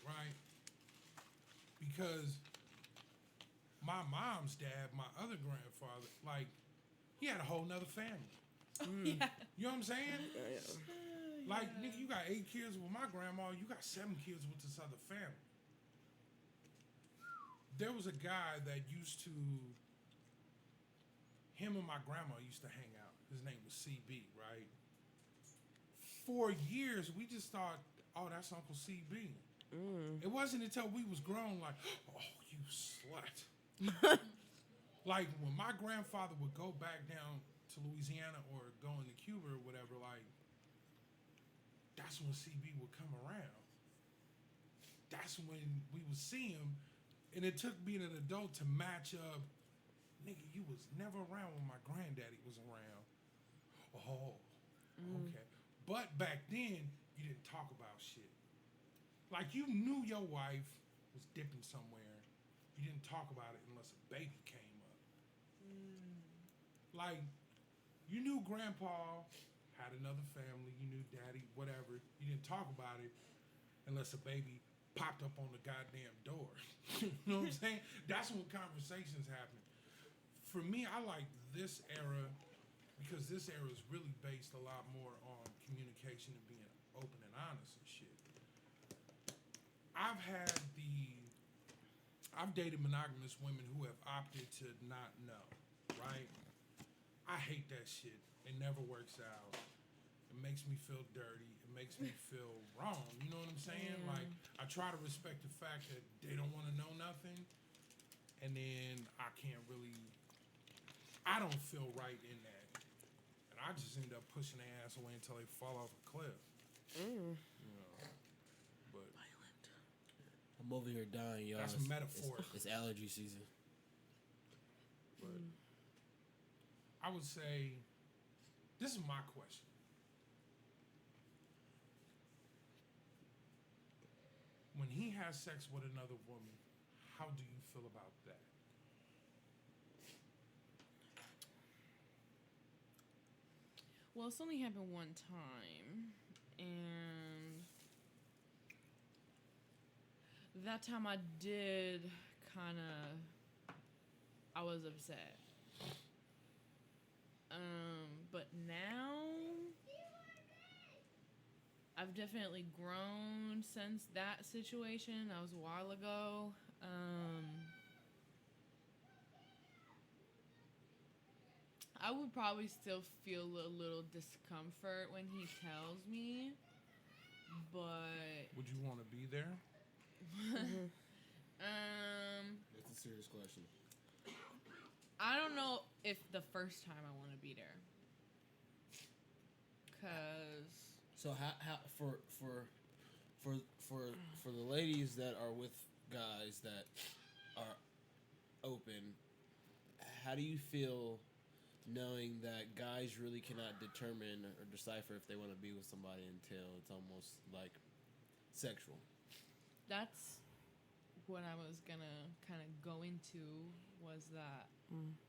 right? Because my mom's dad, my other grandfather, like, he had a whole nother family. Yeah. You know what I'm saying? Yeah. Like, nigga, you got 8 kids with my grandma, you got 7 kids with this other family. There was a guy that used to, him and my grandma used to hang out. His name was CB, right? For years, we just thought, oh, that's Uncle CB. It wasn't until we was grown, like, oh, you slut. Like, when my grandfather would go back down to Louisiana or go into Cuba or whatever, like, that's when CB would come around. That's when we would see him. And it took being an adult to match up. Nigga, you was never around when my granddaddy was around. Oh, okay. But back then, you didn't talk about shit. Like, you knew your wife was dipping somewhere. You didn't talk about it unless a baby came up. Like, you knew grandpa had another family. You knew daddy, whatever. You didn't talk about it unless a baby popped up on the goddamn door. You know what I'm saying? That's when conversations happen. For me, I like this era because this era is really based a lot more on communication and being open and honest and shit. I've dated monogamous women who have opted to not know, right? I hate that shit. It never works out. It makes me feel dirty. It makes me feel wrong. You know what I'm saying? Like, I try to respect the fact that they don't want to know nothing, and then I don't feel right in that. And I just end up pushing their ass away until they fall off a cliff. You know, but I'm over here dying, y'all. That's metaphorical. It's allergy season. but I would say, this is my question. When he has sex with another woman, how do you feel about that? Well, it's only happened one time, and that time I did kind of, I was upset. But now I've definitely grown since that situation. That was a while ago. I would probably still feel a little discomfort when he tells me, but Would you want to be there? That's a serious question. I don't know if the first time I want to be there. Cause So how for the ladies that are with guys that are open, how do you feel knowing that guys really cannot determine or decipher if they want to be with somebody until it's almost like sexual? that's what I was gonna kind of go into, was that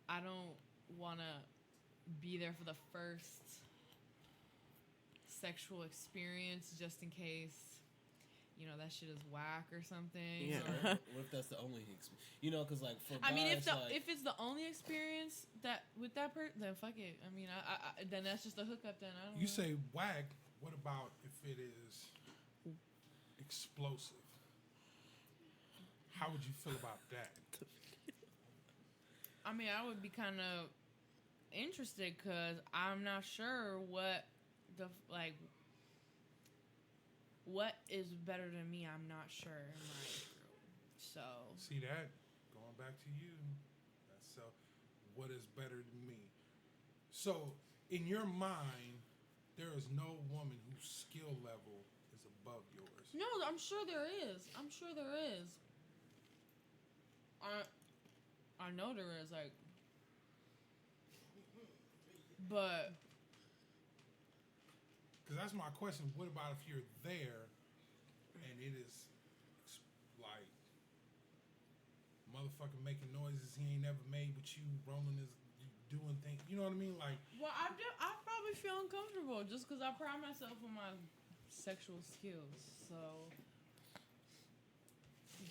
I don't want to be there for the first sexual experience just in case, you know, that shit is whack or something. Yeah. Or, What if that's the only you know, because like for I mean, guys, if it's the only experience that with that person, then fuck it. I mean, I then that's just a hookup. Then I don't. You know. say whack. What about if it is explosive? How would you feel about that? I mean, I would be kind of interested because I'm not sure what what is better than me. I'm not sure. So See that? Going back to you. That's what is better than me? So, in your mind, there is no woman whose skill level is above yours. no, I'm sure there is. I'm sure there is. I know there is, like, but Because that's my question. What about if you're there and it is like motherfucker making noises he ain't never made with you, rolling his, doing things. You know what I mean? Like, Well, I probably feel uncomfortable just because I pride myself on my sexual skills. So,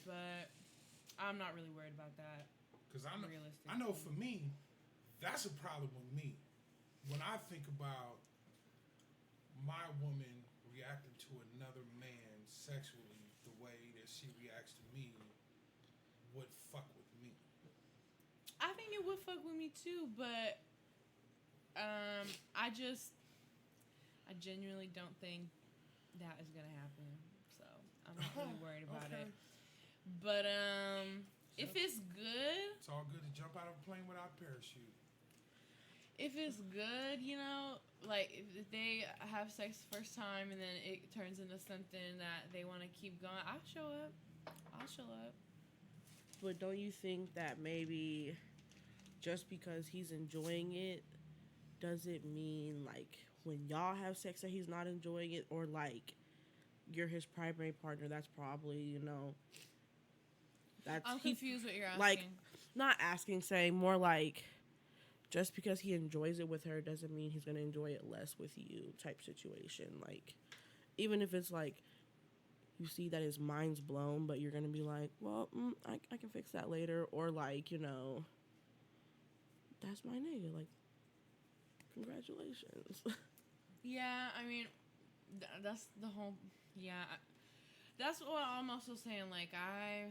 but I'm not really worried about that. because I know, Realistically. I know for me, that's a problem with me. When I think about my woman reacting to another man sexually the way that she reacts to me would fuck with me. I think it would fuck with me too, but I genuinely don't think that is gonna happen. So I'm not really worried about Okay. it. But if it's good, It's all good to jump out of a plane without a parachute. if it's good, you know, like if they have sex the first time and then it turns into something that they want to keep going, I'll show up. But don't you think that maybe just because he's enjoying it doesn't mean like when y'all have sex that he's not enjoying it, or like you're his primary partner, that's probably, you know, that's I'm confused what you're asking. like not asking, saying more like just because he enjoys it with her doesn't mean he's gonna enjoy it less with you type situation. Like even if it's like you see that his mind's blown, but you're gonna be like, well, I can fix that later, or like, you know, that's my nigga. Like, congratulations. Yeah, I mean, that's the whole. Yeah, that's what I'm also saying. Like, I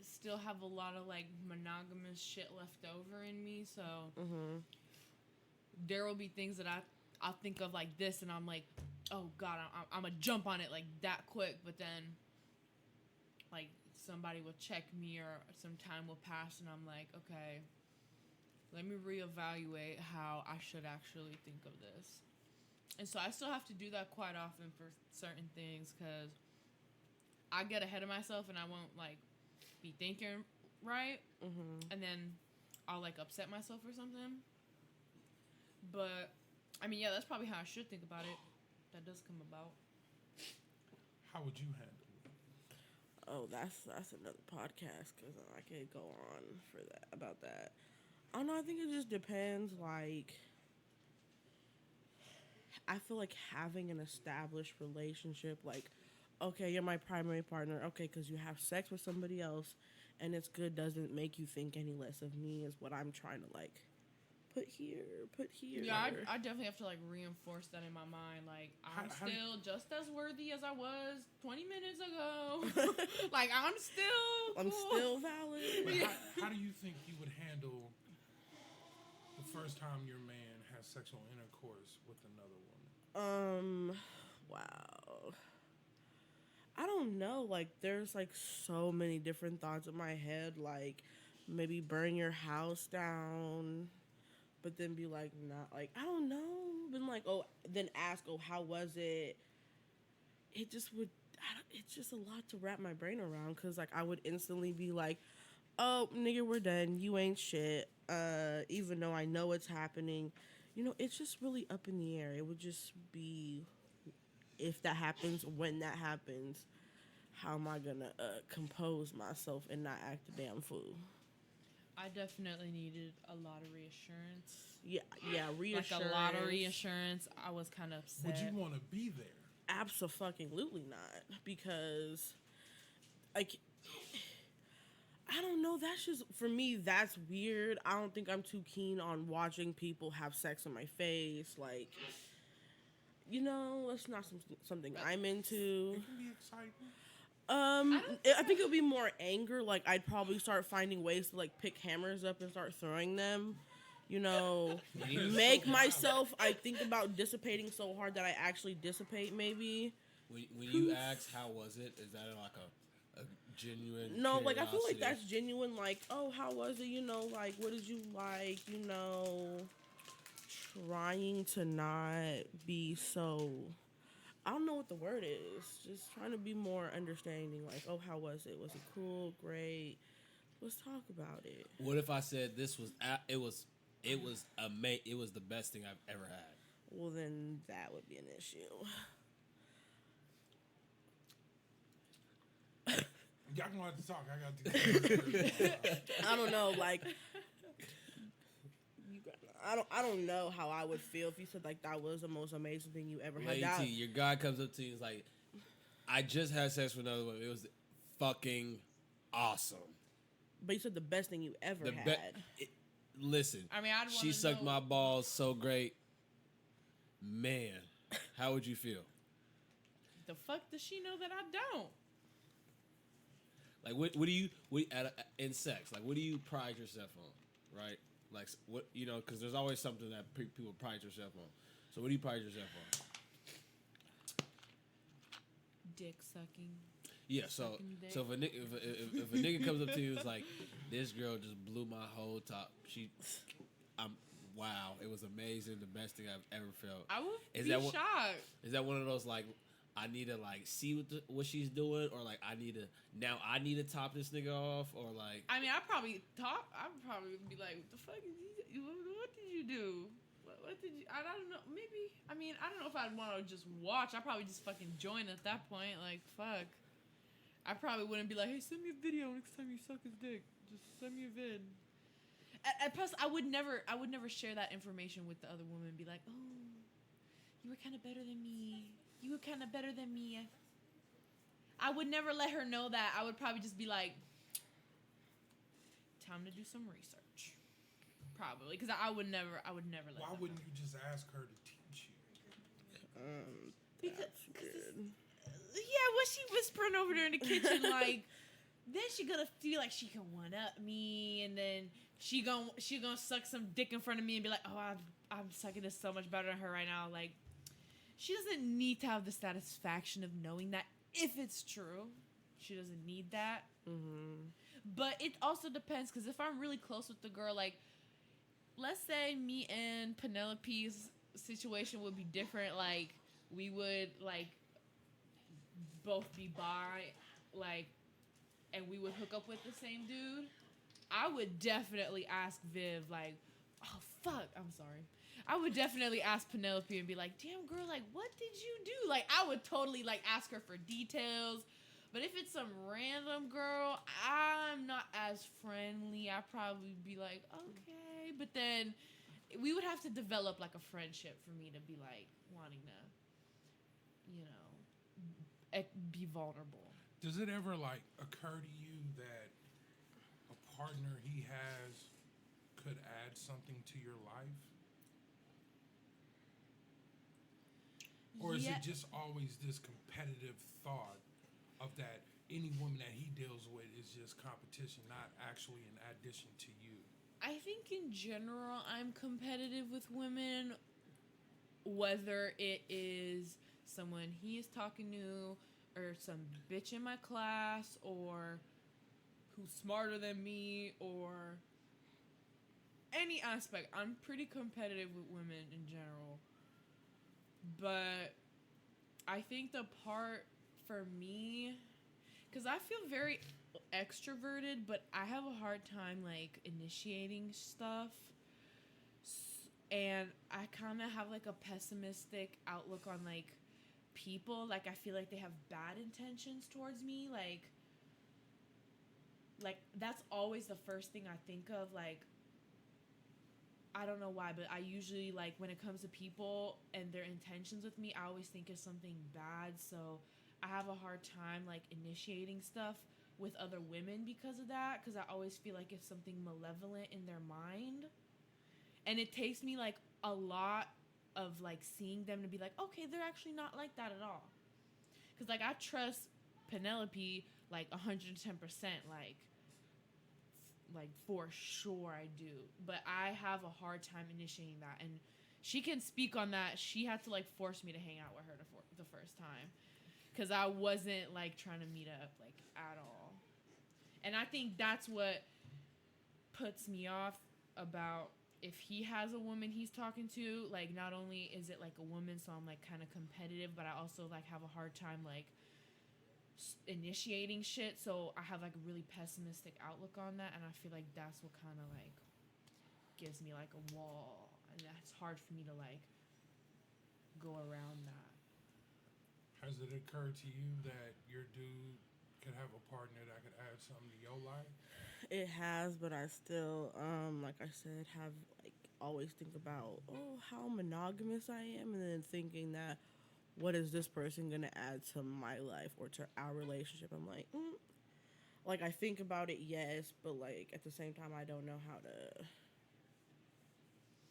still have a lot of like monogamous shit left over in me, so there will be things that I'll think of like this, and I'm like, oh god, I'm gonna jump on it like that quick, but then like somebody will check me or some time will pass, and I'm like, okay, let me reevaluate how I should actually think of this. And so I still have to do that quite often for certain things because I get ahead of myself and I won't like be thinking right, and then I'll like upset myself or something. But I mean, yeah, that's probably how I should think about it. That does come about. How would you handle it? Oh, that's another podcast because I could go on for that about that. I don't know. I think it just depends. Like, I feel like having an established relationship, like, okay, you're my primary partner. Okay, because you have sex with somebody else, and it's good, doesn't make you think any less of me. Is what I'm trying to like put here. Yeah, I definitely have to like reinforce that in my mind. Like, I'm still just as worthy as I was 20 minutes ago. Like, I'm I'm cool. still valid. But how do you think you would handle the first time your man has sexual intercourse with another woman? Wow. I don't know. Like, there's like so many different thoughts in my head. Like, maybe burn your house down, but then be like, not like, I don't know. Then like, oh, then ask, oh, how was it? It just would. It's just a lot to wrap my brain around because like I would instantly be like, oh, nigga, we're done. You ain't shit. Even though I know it's happening, you know, it's just really up in the air. It would just be if that happens, when that happens, how am I gonna compose myself and not act a damn fool? I definitely needed a lot of reassurance. Yeah, reassurance. Like a lot of reassurance. I was kind of upset. Would you want to be there? Abso-fucking-lutely not, because like I don't know. That's just for me. That's weird. I don't think I'm too keen on watching people have sex in my face. Like, you know, that's not something I'm into. It can be exciting. I think it would be more anger. Like, I'd probably start finding ways to like pick hammers up and start throwing them. You know, make myself. I think about dissipating so hard that I actually dissipate. Maybe. When you ask how was it, is that like a genuine? No, like I feel like curiosity? that's genuine. Like, oh, how was it? You know, like what did you like? You know, trying to not be so. I don't know what the word is. Just trying to be more understanding. Like, oh, how was it? Was it cool? Great. Let's talk about it. What if I said this was it was it was the best thing I've ever had? Well, then that would be an issue. Y'all gonna have to talk. I got to. I don't know, like I don't know how I would feel if you said like that was the most amazing thing you ever had. Lady That, T, your guy comes up to you and is like, I just had sex with another woman. It was fucking awesome. but you said the best thing you ever The had. Listen, I mean, I'd she wanna sucked know- my balls so great. Man, how would you feel? The fuck does she know that I don't? Like, what do you in sex? Like, what do you pride yourself on? Right? Like, what, you know? Because there's always something that people pride yourself on. So, what do you pride yourself on? Dick sucking. Yeah. So Sucking dick. if a nigga comes up to you and is like, this girl just blew my whole top. Wow, it was amazing. The best thing I've ever felt. I would Is be that shocked. Is that one of those like, I need to like see what she's doing, or like I need to top this nigga off, or like, I mean, I'd probably be like, "What the fuck is he? What did you do? What did you? I don't know. Maybe. I mean, I don't know if I'd want to just watch. I'd probably just fucking join at that point. Like, fuck. I probably wouldn't be like, "Hey, send me a video next time you suck his dick. Just send me a vid." And plus, I would never share that information with the other woman and be like, "Oh, you were kind of better than me. You were kind of better than me." I would never let her know that. I would probably just be like, time to do some research. Probably. Because I would never let Why them wouldn't know. you just ask her to teach you? That's good. Yeah, what she whispering over there in the kitchen, like, then she gonna feel like she can one up me, and then she gonna suck some dick in front of me and be like, "Oh, I'm sucking this so much better than her right now." Like, she doesn't need to have the satisfaction of knowing that if it's true. She doesn't need that. Mm-hmm. But it also depends, because if I'm really close with the girl, like, let's say me and Penelope's situation would be different. Like, we would, like, both be bi, like, and we would hook up with the same dude. I would definitely ask Viv, like, oh, fuck, I'm sorry. I would definitely ask Penelope and be like, damn, girl, like, what did you do? Like, I would totally, like, ask her for details. But if it's some random girl, I'm not as friendly. I'd probably be like, okay. But then we would have to develop, like, a friendship for me to be, like, wanting to, you know, be vulnerable. Does it ever like occur to you that a partner he has could add something to your life? Or is Yeah. it just always this competitive thought of that any woman that he deals with is just competition, not actually an addition to you? I think in general, I'm competitive with women, whether it is someone he is talking to, or some bitch in my class, or who's smarter than me, or any aspect. I'm pretty competitive with women in general. But I think the part for me, because I feel very extroverted, but I have a hard time, like, initiating stuff. And I kind of have, like, a pessimistic outlook on, like, people. Like, I feel like they have bad intentions towards me. Like that's always the first thing I think of. Like, I don't know why, but I usually, like, when it comes to people and their intentions with me, I always think of something bad. So I have a hard time, like, initiating stuff with other women because of that, because I always feel like it's something malevolent in their mind. And it takes me, like, a lot of, like, seeing them to be like, okay, they're actually not like that at all. Because, like, I trust Penelope, like, 110%, like, for sure I do. But I have a hard time initiating that. And she can speak on that. She had to, like, force me to hang out with her the first time. Because I wasn't, like, trying to meet up, like, at all. And I think that's what puts me off about if he has a woman he's talking to. Like, not only is it, like, a woman, so I'm, like, kind of competitive, but I also, like, have a hard time, like, initiating shit. So I have, like, a really pessimistic outlook on that, and I feel like that's what kind of, like, gives me, like, a wall, and that's hard for me to, like, go around that. Has it occurred to you that your dude could have a partner that could add something to your life? It has, but I still, like I said, have like always think about, oh, how monogamous I am, and then thinking that, what is this person gonna add to my life or to our relationship? I'm like I think about it, yes, but like at the same time, I don't know how to.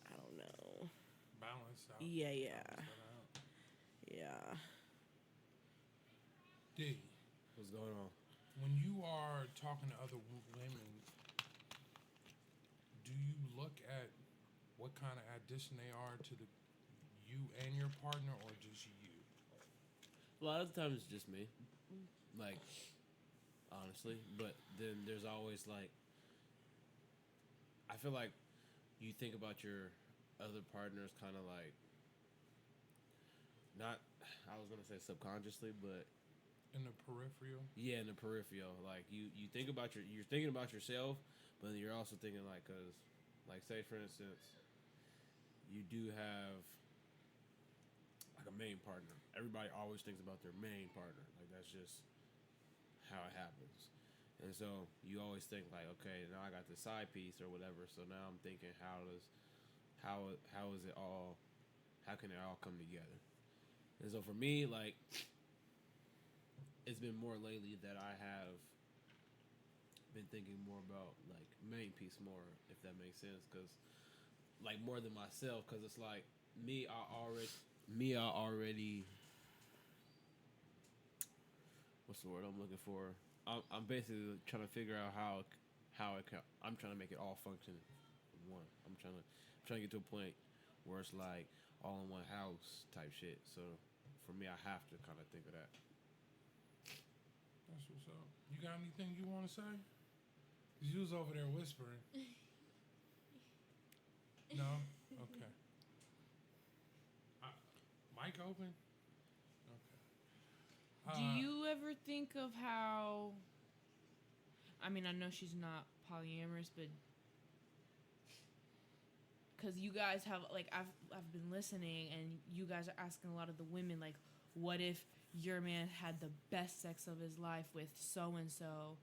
I don't know. Balance out. Yeah, yeah, Balance that out. yeah. D, What's going on? when you are talking to other women, do you look at what kind of addition they are to the you and your partner, or just you? A lot of the times it's just me, like honestly. But then there's always like I feel like you think about your other partners kind of like not. I was gonna say subconsciously, but In the peripheral? yeah, in the peripheral. Like you think about you're thinking about yourself, but then you're also thinking like, cause like say for instance, you do have like a main partner. Everybody always thinks about their main partner. Like that's just how it happens. And so you always think like, okay, now I got the side piece or whatever. So now I'm thinking, how is it all? How can it all come together? And so for me, like, it's been more lately that I have been thinking more about like main piece more, if that makes sense, because like more than myself, because it's like I already what's the word I'm looking for? I'm basically trying to figure out how it can, I'm trying to make it all function in one. I'm trying to get to a point where it's like all in one house type shit. So for me, I have to kind of think of that. That's what's up. You got anything you want to say? 'Cause you was over there whispering. No? Okay. Mic open? Okay. Do you ever think of how? I mean, I know she's not polyamorous, but because you guys have like I've been listening, and you guys are asking a lot of the women like, what if your man had the best sex of his life with so and so?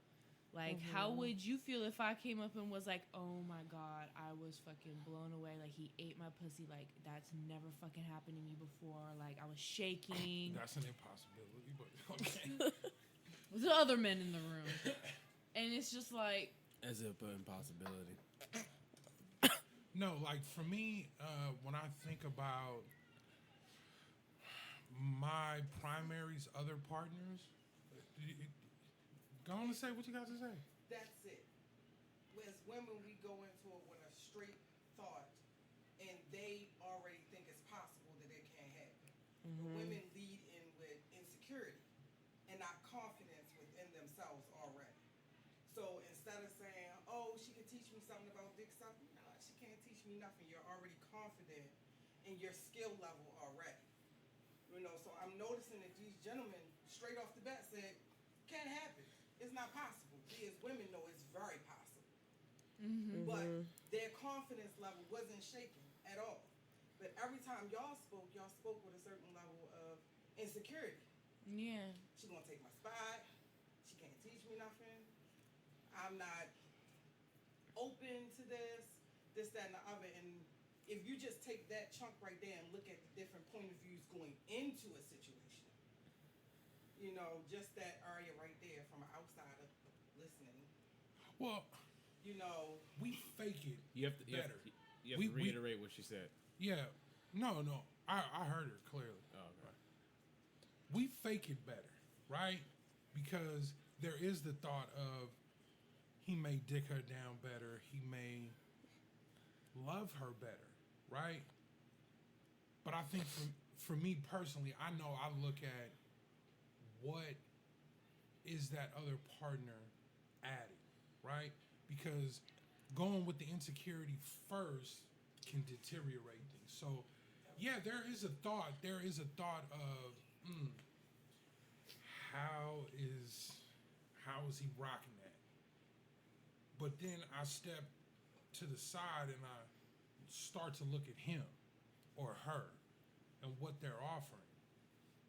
Like, how would you feel if I came up and was like, oh my god, I was fucking blown away. Like, he ate my pussy. Like, that's never fucking happened to me before. Like, I was shaking. That's an impossibility, but okay. With the other men in the room. And it's just like, As if an impossibility. No, like for me, when I think about my primaries, other partners, go on and say what you got to say. That's it. As women, we go into it with a straight thought, and they already think it's possible that it can't happen. But women lead in with insecurity and not confidence within themselves already. So instead of saying, "Oh, she can teach me something about dick sucking," no, she can't teach me nothing. You're already confident in your skill level already. You know, so I'm noticing that these gentlemen straight off the bat said, "Can't happen. It's not possible." We as women know it's very possible. But their confidence level wasn't shaken at all. But every time y'all spoke with a certain level of insecurity. yeah. She gonna take my spot. She can't teach me nothing. I'm not open to this, that, and the other. And if you just take that chunk right there and look at the different point of views going into a situation, you know, just that area right there from an outsider listening, Well, you know, we fake it You have to better. You have We- to reiterate what she said. Yeah. No. I heard her clearly. Oh, okay. We fake it better, right? Because there is the thought of he may dick her down better. He may love her better, right? But I think for me personally, I know I look at what is that other partner adding, right? Because going with the insecurity first can deteriorate things. So, yeah, there is a thought. There is a thought of how is he rocking that? But then I step to the side and I start to look at him or her and what they're offering.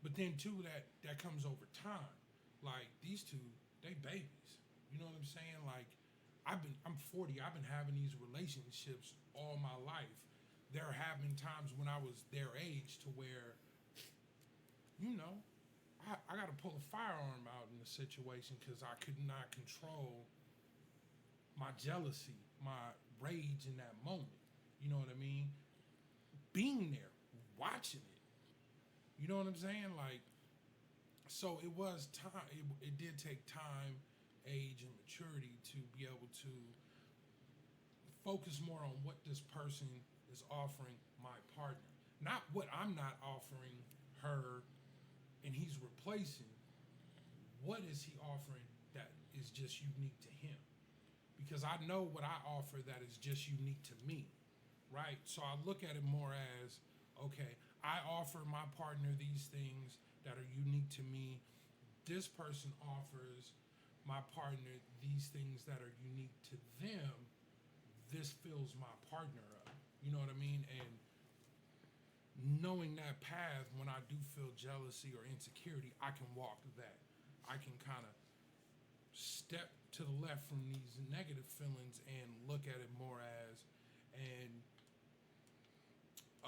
But then too, that comes over time. Like these two they babies. You know what I'm saying? Like, I'm 40. I've been having these relationships all my life. There have been times when I was their age to where, you know, I got to pull a firearm out in the situation because I could not control my jealousy, my rage in that moment. You know what I mean? Being there, watching it. You know what I'm saying? Like, so it was time. It did take time, age, and maturity to be able to focus more on what this person is offering my partner, not what I'm not offering her, and he's replacing. What is he offering that is just unique to him? Because I know what I offer that is just unique to me, right? So I look at it more as, okay, I offer my partner these things that are unique to me. This person offers my partner these things that are unique to them. This fills my partner up. You know what I mean? And knowing that path, when I do feel jealousy or insecurity, I can walk that. I can kind of step to the left from these negative feelings and look at it more as and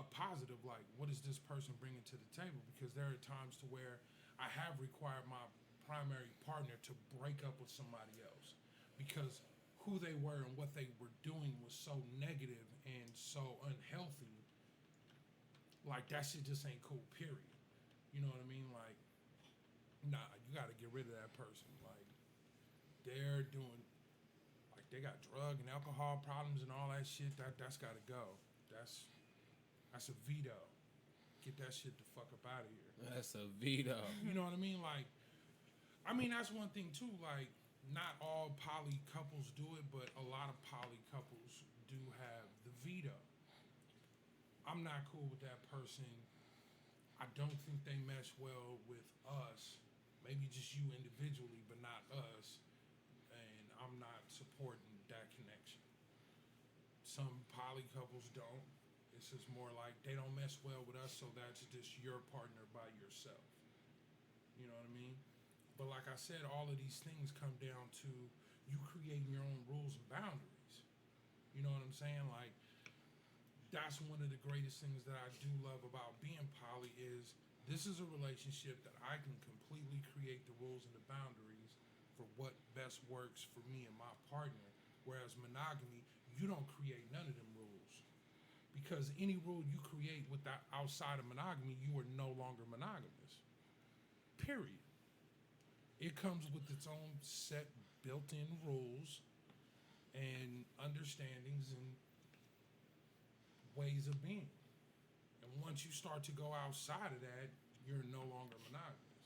a positive, like, what is this person bringing to the table? Because there are times to where I have required my primary partner to break up with somebody else because who they were and what they were doing was so negative and so unhealthy. Like, that shit just ain't cool, period. You know what I mean? Like, nah, you got to get rid of that person. Like, they're doing, like, they got drug and alcohol problems and all that shit. That's got to go. That's a veto. Get that shit the fuck up out of here. That's a veto. You know what I mean? Like, I mean, that's one thing too. Like, not all poly couples do it, but a lot of poly couples do have the veto. I'm not cool with that person. I don't think they mesh well with us. Maybe just you individually, but not us. And I'm not supporting that connection. Some poly couples don't. It's just more like they don't mesh well with us, so that's just your partner by yourself. You know what I mean? But like I said, all of these things come down to you creating your own rules and boundaries. You know what I'm saying? Like, that's one of the greatest things that I do love about being poly is this is a relationship that I can completely create the rules and the boundaries for what best works for me and my partner. Whereas monogamy, you don't create none of them rules. Because any rule you create without outside of monogamy, you are no longer monogamous. Period. It comes with its own set built-in rules and understandings and ways of being. And once you start to go outside of that, you're no longer monogamous.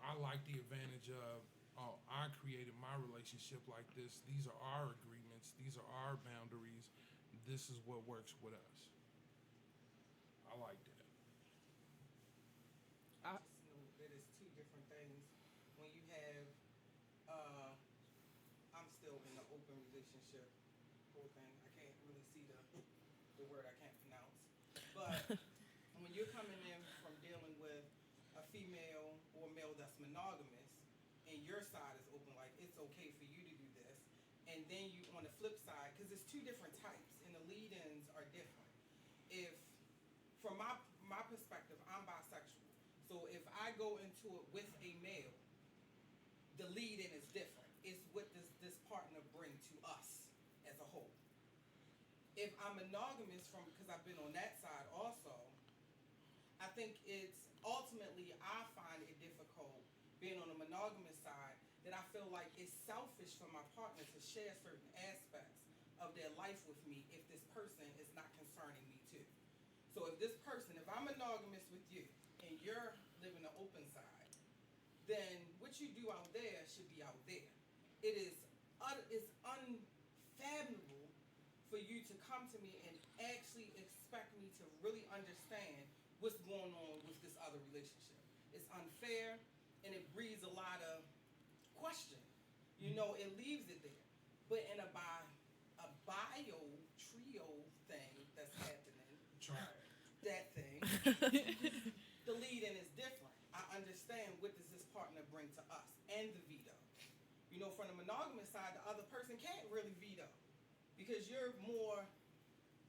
I like the advantage of, oh, I created my relationship like this. These are our agreements. These are our boundaries. This is what works with us. I like that. Just know that it's two different things. When you have, I'm still in an open relationship, whole thing. I can't really see the word I can't pronounce. But when you're coming in from dealing with a female or male that's monogamous, and your side is open, like it's okay for you to do this, and then you on the flip side, because it's two different types, and the lead-ins are different. If from my perspective, I'm bisexual. So if I go into it with a male, the lead-in is different. It's what does this partner bring to us as a whole. If I'm monogamous because I've been on that side also, I think it's ultimately I find it difficult being on the monogamous side that I feel like it's selfish for my partner to share certain aspects of their life with me if this person is not concerning me too. So if I'm monogamous with you and you're living the open side, then what you do out there should be out there. It is it's unfathomable for you to come to me and actually expect me to really understand what's going on with this other relationship. It's unfair and it breeds a lot of question. You know, it leaves it there. But in a bio trio thing that's happening, Try it. that thing, the lead in is different. I understand what does this partner bring to us and the from the monogamous side, the other person can't really veto because you're more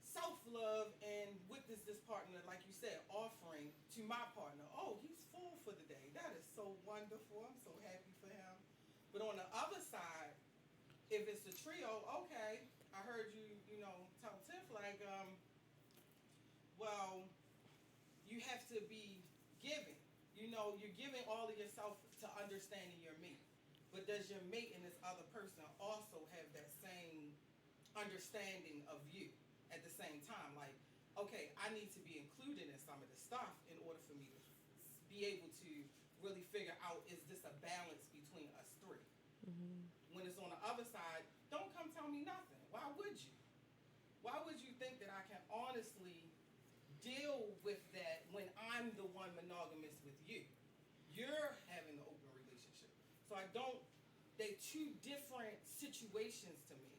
self-love and with this partner, like you said, offering to my partner, oh, he's full for the day. That is so wonderful. I'm so happy for him. But on the other side, if it's a trio, okay, I heard you, tell Tiff like, well, you have to be giving. You're giving all of yourself to understanding your mate. But does your mate and this other person also have that same understanding of you at the same time? Like, okay, I need to be included in some of this stuff in order for me to be able to really figure out, is this a balance between us three? When it's on the other side, don't come tell me nothing. Why would you? Why would you think that I can honestly deal with that when I'm the one monogamous with you? You're having an open relationship. So they two different situations to me.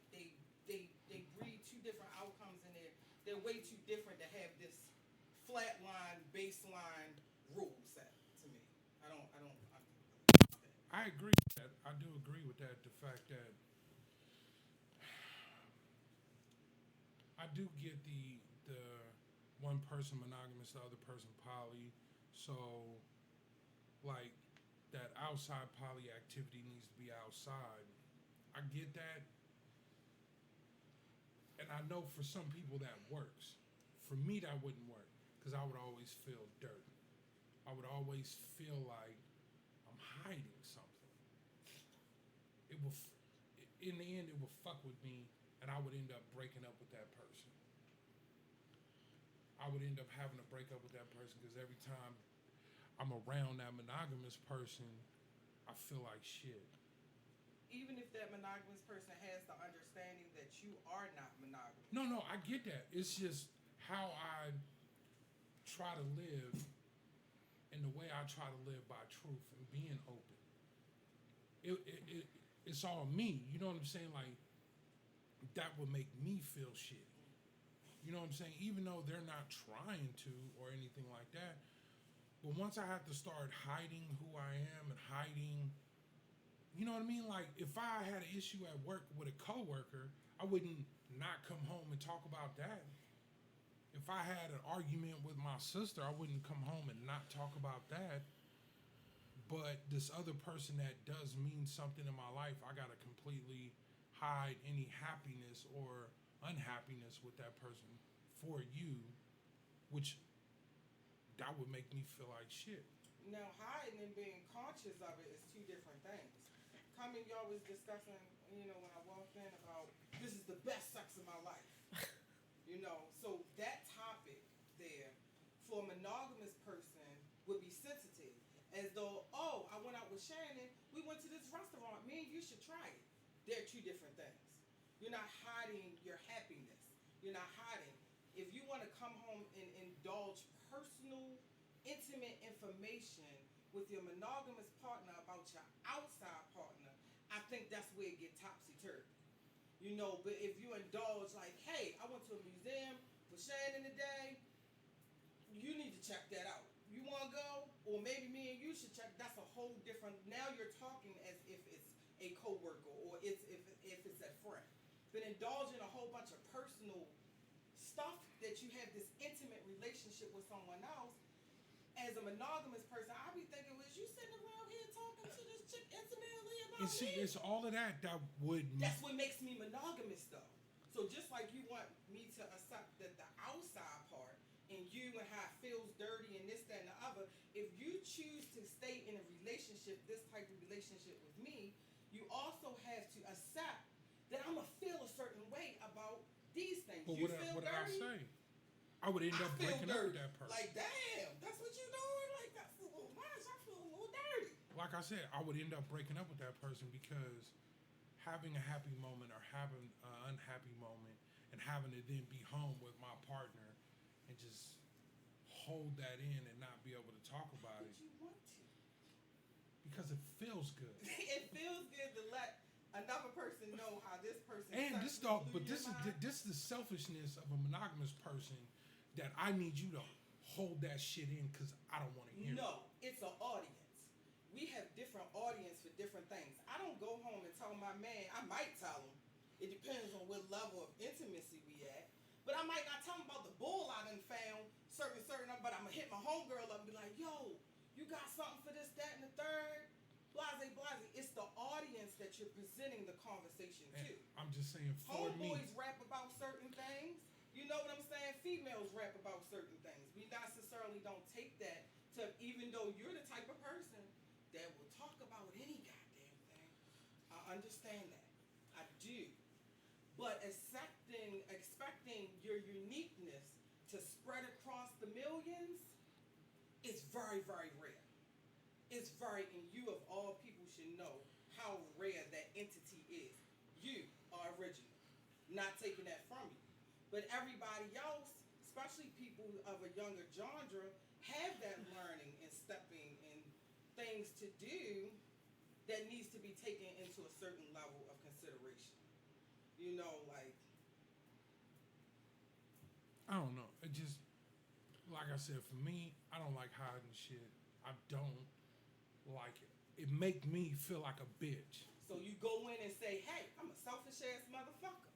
They breed two different outcomes in there. They're way too different to have this flat line, baseline rule set to me. I agree with that. I do agree with that. The fact that I do get the one person monogamous, the other person poly. So, like, that outside poly activity needs to be outside. I get that. And I know for some people that works. For me, that wouldn't work because I would always feel dirt. I would always feel like I'm hiding something. It will, in the end, it would fuck with me, and I would end up breaking up with that person. I would end up having to break up with that person because every time I'm around that monogamous person, I feel like shit. Even if that monogamous person has the understanding that you are not monogamous. No, I get that. It's just how I try to live and the way I try to live by truth and being open. It's all me. You know what I'm saying? Like, that would make me feel shitty. You know what I'm saying? Even though they're not trying to or anything like that. But once I have to start hiding who I am and hiding, you know what I mean? Like, if I had an issue at work with a coworker, I wouldn't not come home and talk about that. If I had an argument with my sister, I wouldn't come home and not talk about that. But this other person that does mean something in my life, I gotta completely hide any happiness or unhappiness with that person for you, which that would make me feel like shit. Now, hiding and being conscious of it is two different things. Coming, y'all was discussing, when I walked in about this is the best sex of my life. So that topic there for a monogamous person would be sensitive. As though, oh, I went out with Shannon, we went to this restaurant, me and you should try it. They're two different things. You're not hiding your happiness. You're not hiding. If you want to come home and indulge personal, intimate information with your monogamous partner about your outside partner, I think that's where it get topsy-turvy. But if you indulge like, hey, I went to a museum with Shannon today, you need to check that out. You want to go? Or maybe me and you should check. That's a whole different, now you're talking as if it's a coworker or if it's a friend. But indulging a whole bunch of personal stuff that you have this intimate relationship with someone else, as a monogamous person, I be thinking, was you sitting around here talking to this chick intimately about And see, it's all of that would. That's what makes me monogamous, though. So just like you want me to accept that the outside part and you and how it feels dirty and this, that, and the other, if you choose to stay in a relationship, this type of relationship with me, you also have to accept that I'm going to feel a certain way about these things. But you what feel did I dirty? say? I would end up breaking up with that person. Like, damn, that's what you doing? Like, that's a little much. I feel a little dirty. Like I said, I would end up breaking up with that person because having a happy moment or having an unhappy moment and having to then be home with my partner and just hold that in and not be able to talk about it. But you want to. Because it feels good. It feels good to let another person know how this person And this is the selfishness of a monogamous person that I need you to hold that shit in because I don't want to hear it. No, it's an audience. we have different audience for different things. I don't go home and tell my man. I might tell him. It depends on what level of intimacy we at. But I might not tell him about the bull I done found, certain. But I'm gonna hit my homegirl up and be like, yo, you got something for this, that, and the third. Blase, blase. It's the audience that you're presenting the conversation And to. I'm just saying, for me, Homeboys rap about certain things. You know what I'm saying? Females rap about certain things. We necessarily don't take that to, even though you're the type of person that will talk about any goddamn thing. I understand that. I do. But expecting your uniqueness to spread across the millions is very, very rare. It's very, and you of all people should know how rare that entity is. You are original. Not taking that from you. But everybody else, especially people of a younger genre, have that learning and stepping and things to do that needs to be taken into a certain level of consideration. You know, like, I don't know. It just, like I said, for me, I don't like hiding shit. I don't like it. It make me feel like a bitch. so you go in and say, hey, I'm a selfish ass motherfucker.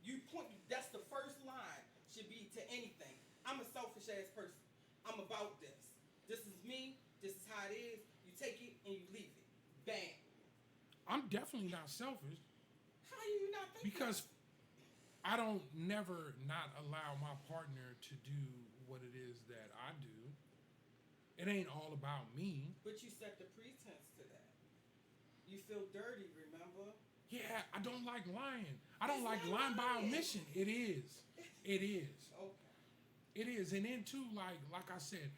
You point, that's the first line should be to anything. I'm a selfish ass person. I'm about this. This is me. This is how it is. You take it and you leave it. Bam. I'm definitely not selfish How do you not think because I don't never not allow my partner to do what it is that I do. It ain't all about me. But you set the pretense to that. You feel dirty, remember? Yeah, I don't like lying. I don't It's like not lying by lying. omission. It is. It is. Okay. It is. And then too, like I said,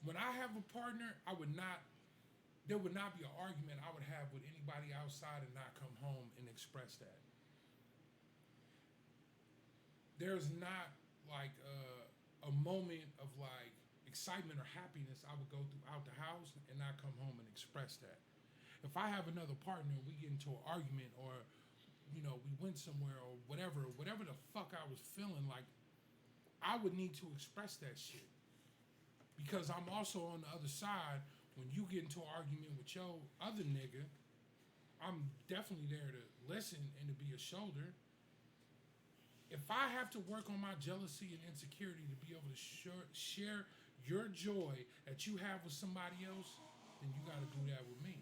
when I have a partner, there would not be an argument I would have with anybody outside and not come home and express that. There's not like a moment of like excitement or happiness I would go throughout the house and not come home and express that. If I have another partner and we get into an argument or we went somewhere or whatever the fuck I was feeling like, I would need to express that shit. Because I'm also on the other side. When you get into an argument with your other nigga, I'm definitely there to listen and to be a shoulder. If I have to work on my jealousy and insecurity to be able to share your joy that you have with somebody else, then you got to do that with me.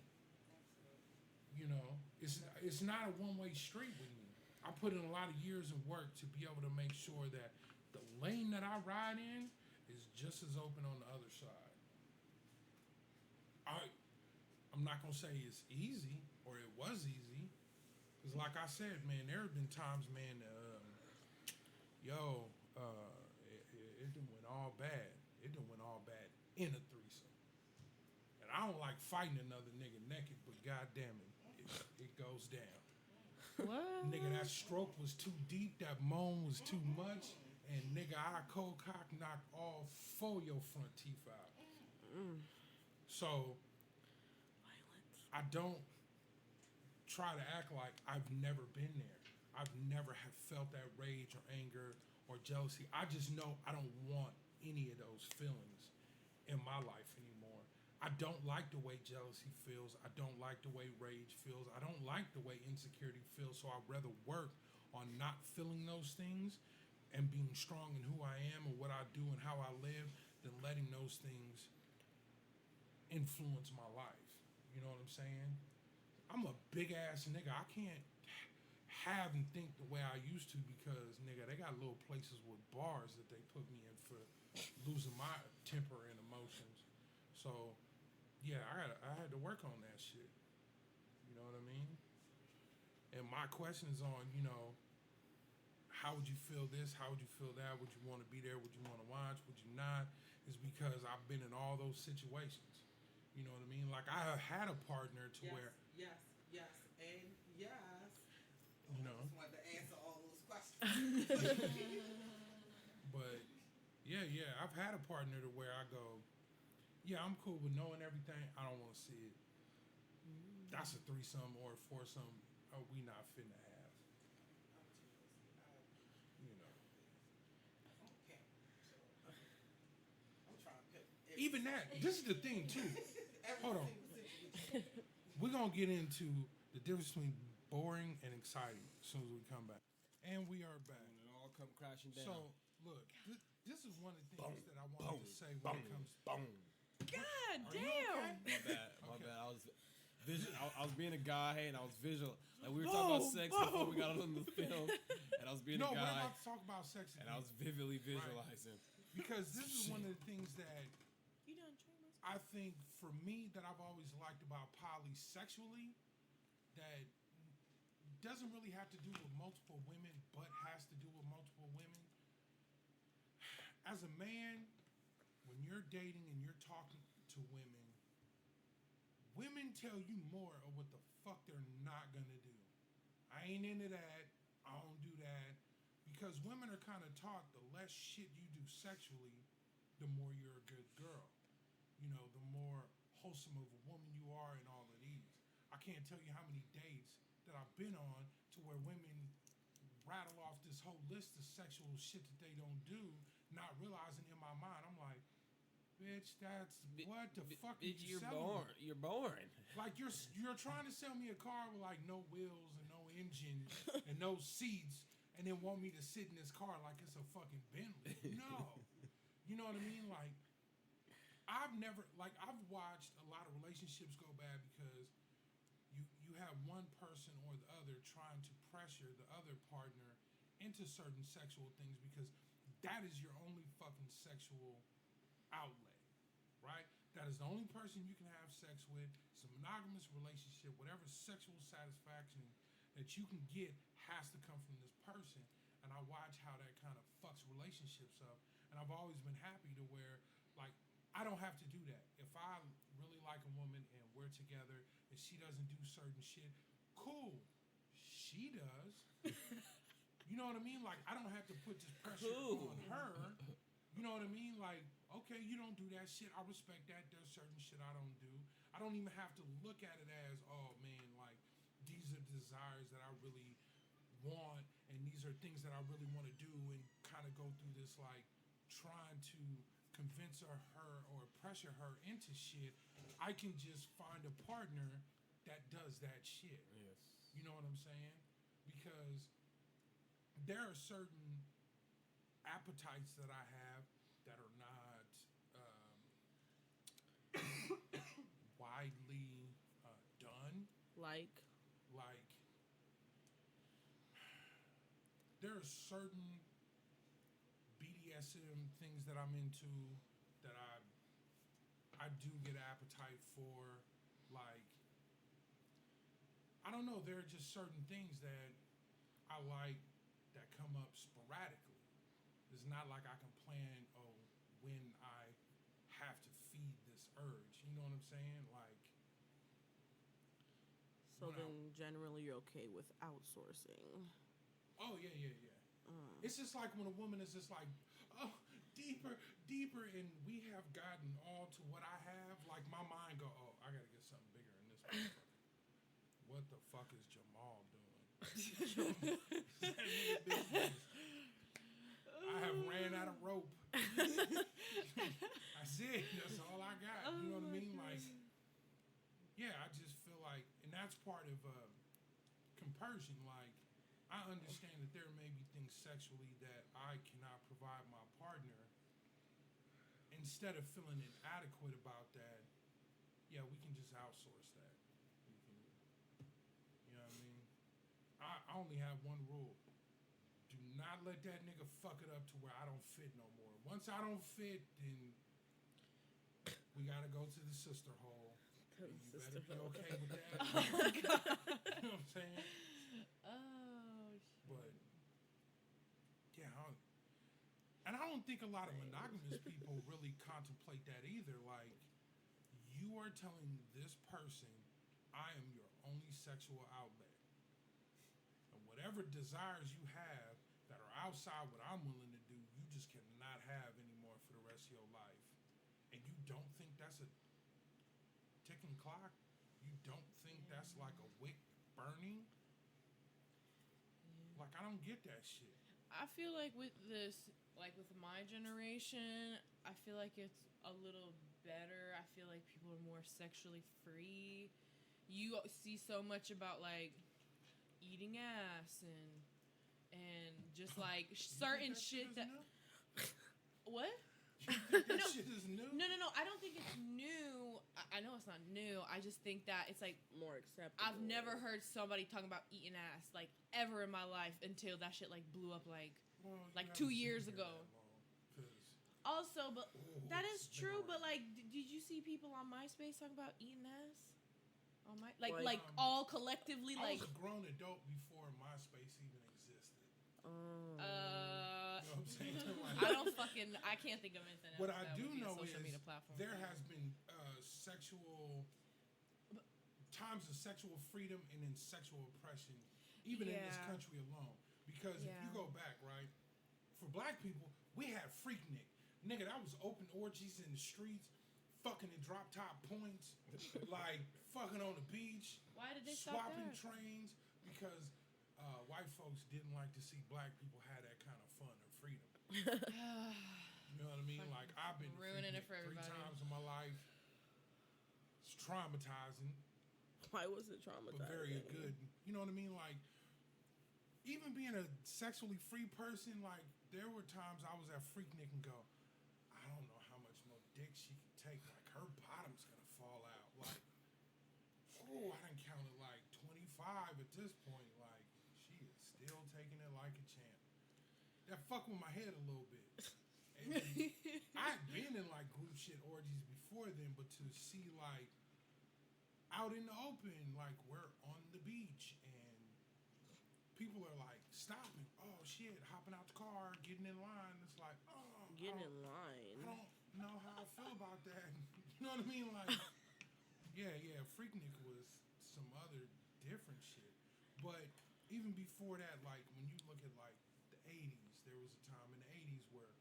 You know, it's not a one-way street with me. I put in a lot of years of work to be able to make sure that the lane that I ride in is just as open on the other side. I'm not gonna say it's easy or it was easy, because like I said, man, there have been times, man, it done went all bad. It done went all bad in a threesome. And I don't like fighting another nigga naked, but goddamn it goes down. What? Nigga, that stroke was too deep, that moan was too much, and nigga, I cold cock knocked all four your front teeth out. So I don't try to act like I've never been there. I've never have felt that rage or anger or jealousy. I just know I don't want any of those feelings in my life anymore. I don't like the way jealousy feels. I don't like the way rage feels. I don't like the way insecurity feels. So I'd rather work on not feeling those things and being strong in who I am and what I do and how I live than letting those things influence my life. You know what I'm saying? I'm a big ass nigga. I can't have and think the way I used to because, nigga, they got little places with bars that they put me in for losing my temper and emotions. So, yeah, I had to work on that shit. You know what I mean? And my question is on, how would you feel this? How would you feel that? Would you want to be there? Would you want to watch? Would you not? Is because I've been in all those situations. You know what I mean? Like, I have had a partner to Yes, where, yes, and yes. you I know, just wanted to answer all those questions. but yeah, I've had a partner to where I go, yeah, I'm cool with knowing everything. I don't want to see it. That's a threesome or a foursome. We not finna have. You know. Okay. I'm trying to pick Even that. This is the thing too. every Hold on. single situation. We're gonna get into the difference between boring and exciting as soon as we come back. And we are back. And it all come crashing down. So look, this is one of the things that I wanted to say when it comes. Boom. God Are you damn. okay? My Okay. bad. I was being a guy and I was visual. Like we were talking about sex before we got on the film, and I was being No, a we're guy about to talk about sex and again. I was vividly visualizing. Because this is one of the things that You done train us? I think for me that I've always liked about polysexually that doesn't really have to do with multiple women, but has to do with multiple women. As a man, when you're dating and you're talking to women, women tell you more of what the fuck they're not gonna do. I ain't into that. I don't do that. Because women are kind of taught the less shit you do sexually, the more you're a good girl. You know, the more wholesome of a woman you are and all of these. I can't tell you how many dates that I've been on to where women rattle off this whole list of sexual shit that they don't do, not realizing in my mind, I'm like, bitch, that's what the fuck are you You're selling? boring. You're boring. Like you're trying to sell me a car with like no wheels and no engine and no seats, and then want me to sit in this car like it's a fucking Bentley. No, you know what I mean? Like I've watched a lot of relationships go bad because you have one person or the other trying to pressure the other partner into certain sexual things because that is your only fucking sexual outlet, right? That is the only person you can have sex with. It's a monogamous relationship. Whatever sexual satisfaction that you can get has to come from this person. And I watch how that kind of fucks relationships up. And I've always been happy to where, like, I don't have to do that. If I really like a woman and we're together and she doesn't do certain shit, cool. She does. You know what I mean? Like, I don't have to put this pressure on her. You know what I mean? Like, okay, you don't do that shit. I respect that. There's certain shit I don't do. I don't even have to look at it as, oh man, like these are desires that I really want, and these are things that I really want to do, and kind of go through this like trying to convince her or pressure her into shit. I can just find a partner that does that shit. Yes. You know what I'm saying? Because there are certain appetites that I have that are not widely done. Like, there are certain B.D.S.M things that I'm into that I do get appetite for. Like, I don't know, there are just certain things that I like that come up sporadically. It's not like I can plan, when I have to feed this urge. You know what I'm saying? Like, so when then generally you're okay with outsourcing. oh yeah. It's just like when a woman is just like, oh, deeper, and we have gotten all to what I have. Like my mind go, oh, I gotta get something bigger in this motherfucker. What the fuck is Jamal doing? I have ran out of rope. That's it. That's all I got. You know what I mean? Like, yeah, I just feel like, and that's part of compersion. Like, I understand that there may be things sexually that I cannot provide my partner. Instead of feeling inadequate about that, yeah, we can just outsource that. We can, you know what I mean? I only have one rule. Do not let that nigga fuck it up to where I don't fit no more. Once I don't fit, then we gotta go to the sister hole. And you better be okay with that. Oh God. You know what I'm saying? Oh shit. But yeah, and I don't think a lot of monogamous people really contemplate that either. Like, you are telling this person, I am your only sexual outlet. And whatever desires you have that are outside what I'm willing to do, you just cannot have anymore for the rest of your life. And you don't think that's a ticking clock? You don't think that's like a wick burning? Like, I don't get that shit. I feel like with this, like with my generation, I feel like it's a little better. I feel like people are more sexually free. you see so much about like eating ass and just like certain shit that. What? That shit is new. No. I don't think it's new. I know it's not new. I just think that it's like More acceptable. I've never heard somebody talking about eating ass like ever in my life until that shit like blew up like Well, like you 2 haven't years been here ago. that long, 'cause- Also, but that is it's been true. But around. like, did you see people on MySpace talking about eating ass? On my like Like, all collectively I like. was a grown adult before MySpace even existed. Oh. You know what I'm saying? Like, I can't think of anything else. what I that do would be a know social is media platform. there has been sexual times of sexual freedom and then sexual oppression, even in this Yeah. country alone. Because if you Yeah. go back, right, for black people, we had Freaknik. Nigga, that was open orgies in the streets, fucking in drop top points, like fucking on the beach, Why did they stop swapping that? trains, because white folks didn't like to see black people have that kind of fun or freedom. You know what I mean? Fucking Like, I've been to ruining it Freaknik for 3 everybody. times in my life. It's traumatizing, Why was it traumatizing? but very good. You know what I mean? Like, even being a sexually free person, like, there were times I was at Freaknik and go, I don't know how much more dick she can take. Like, her bottom's gonna fall out. Like, oh, I done counted like 25 at this point. Like, she is still taking it like a champ. That fucked with my head a little bit. And I'd been in like group shit orgies before then, but to see like out in the open, like we're on the beach and people are like stopping. Oh shit, hopping out the car, getting in line. It's like, oh, Getting I in line. don't know how I feel about that. You know what I mean? Like, yeah, Freaknik was some other different shit. But even before that, like when you look at like the 80s, there was a time in the 80s where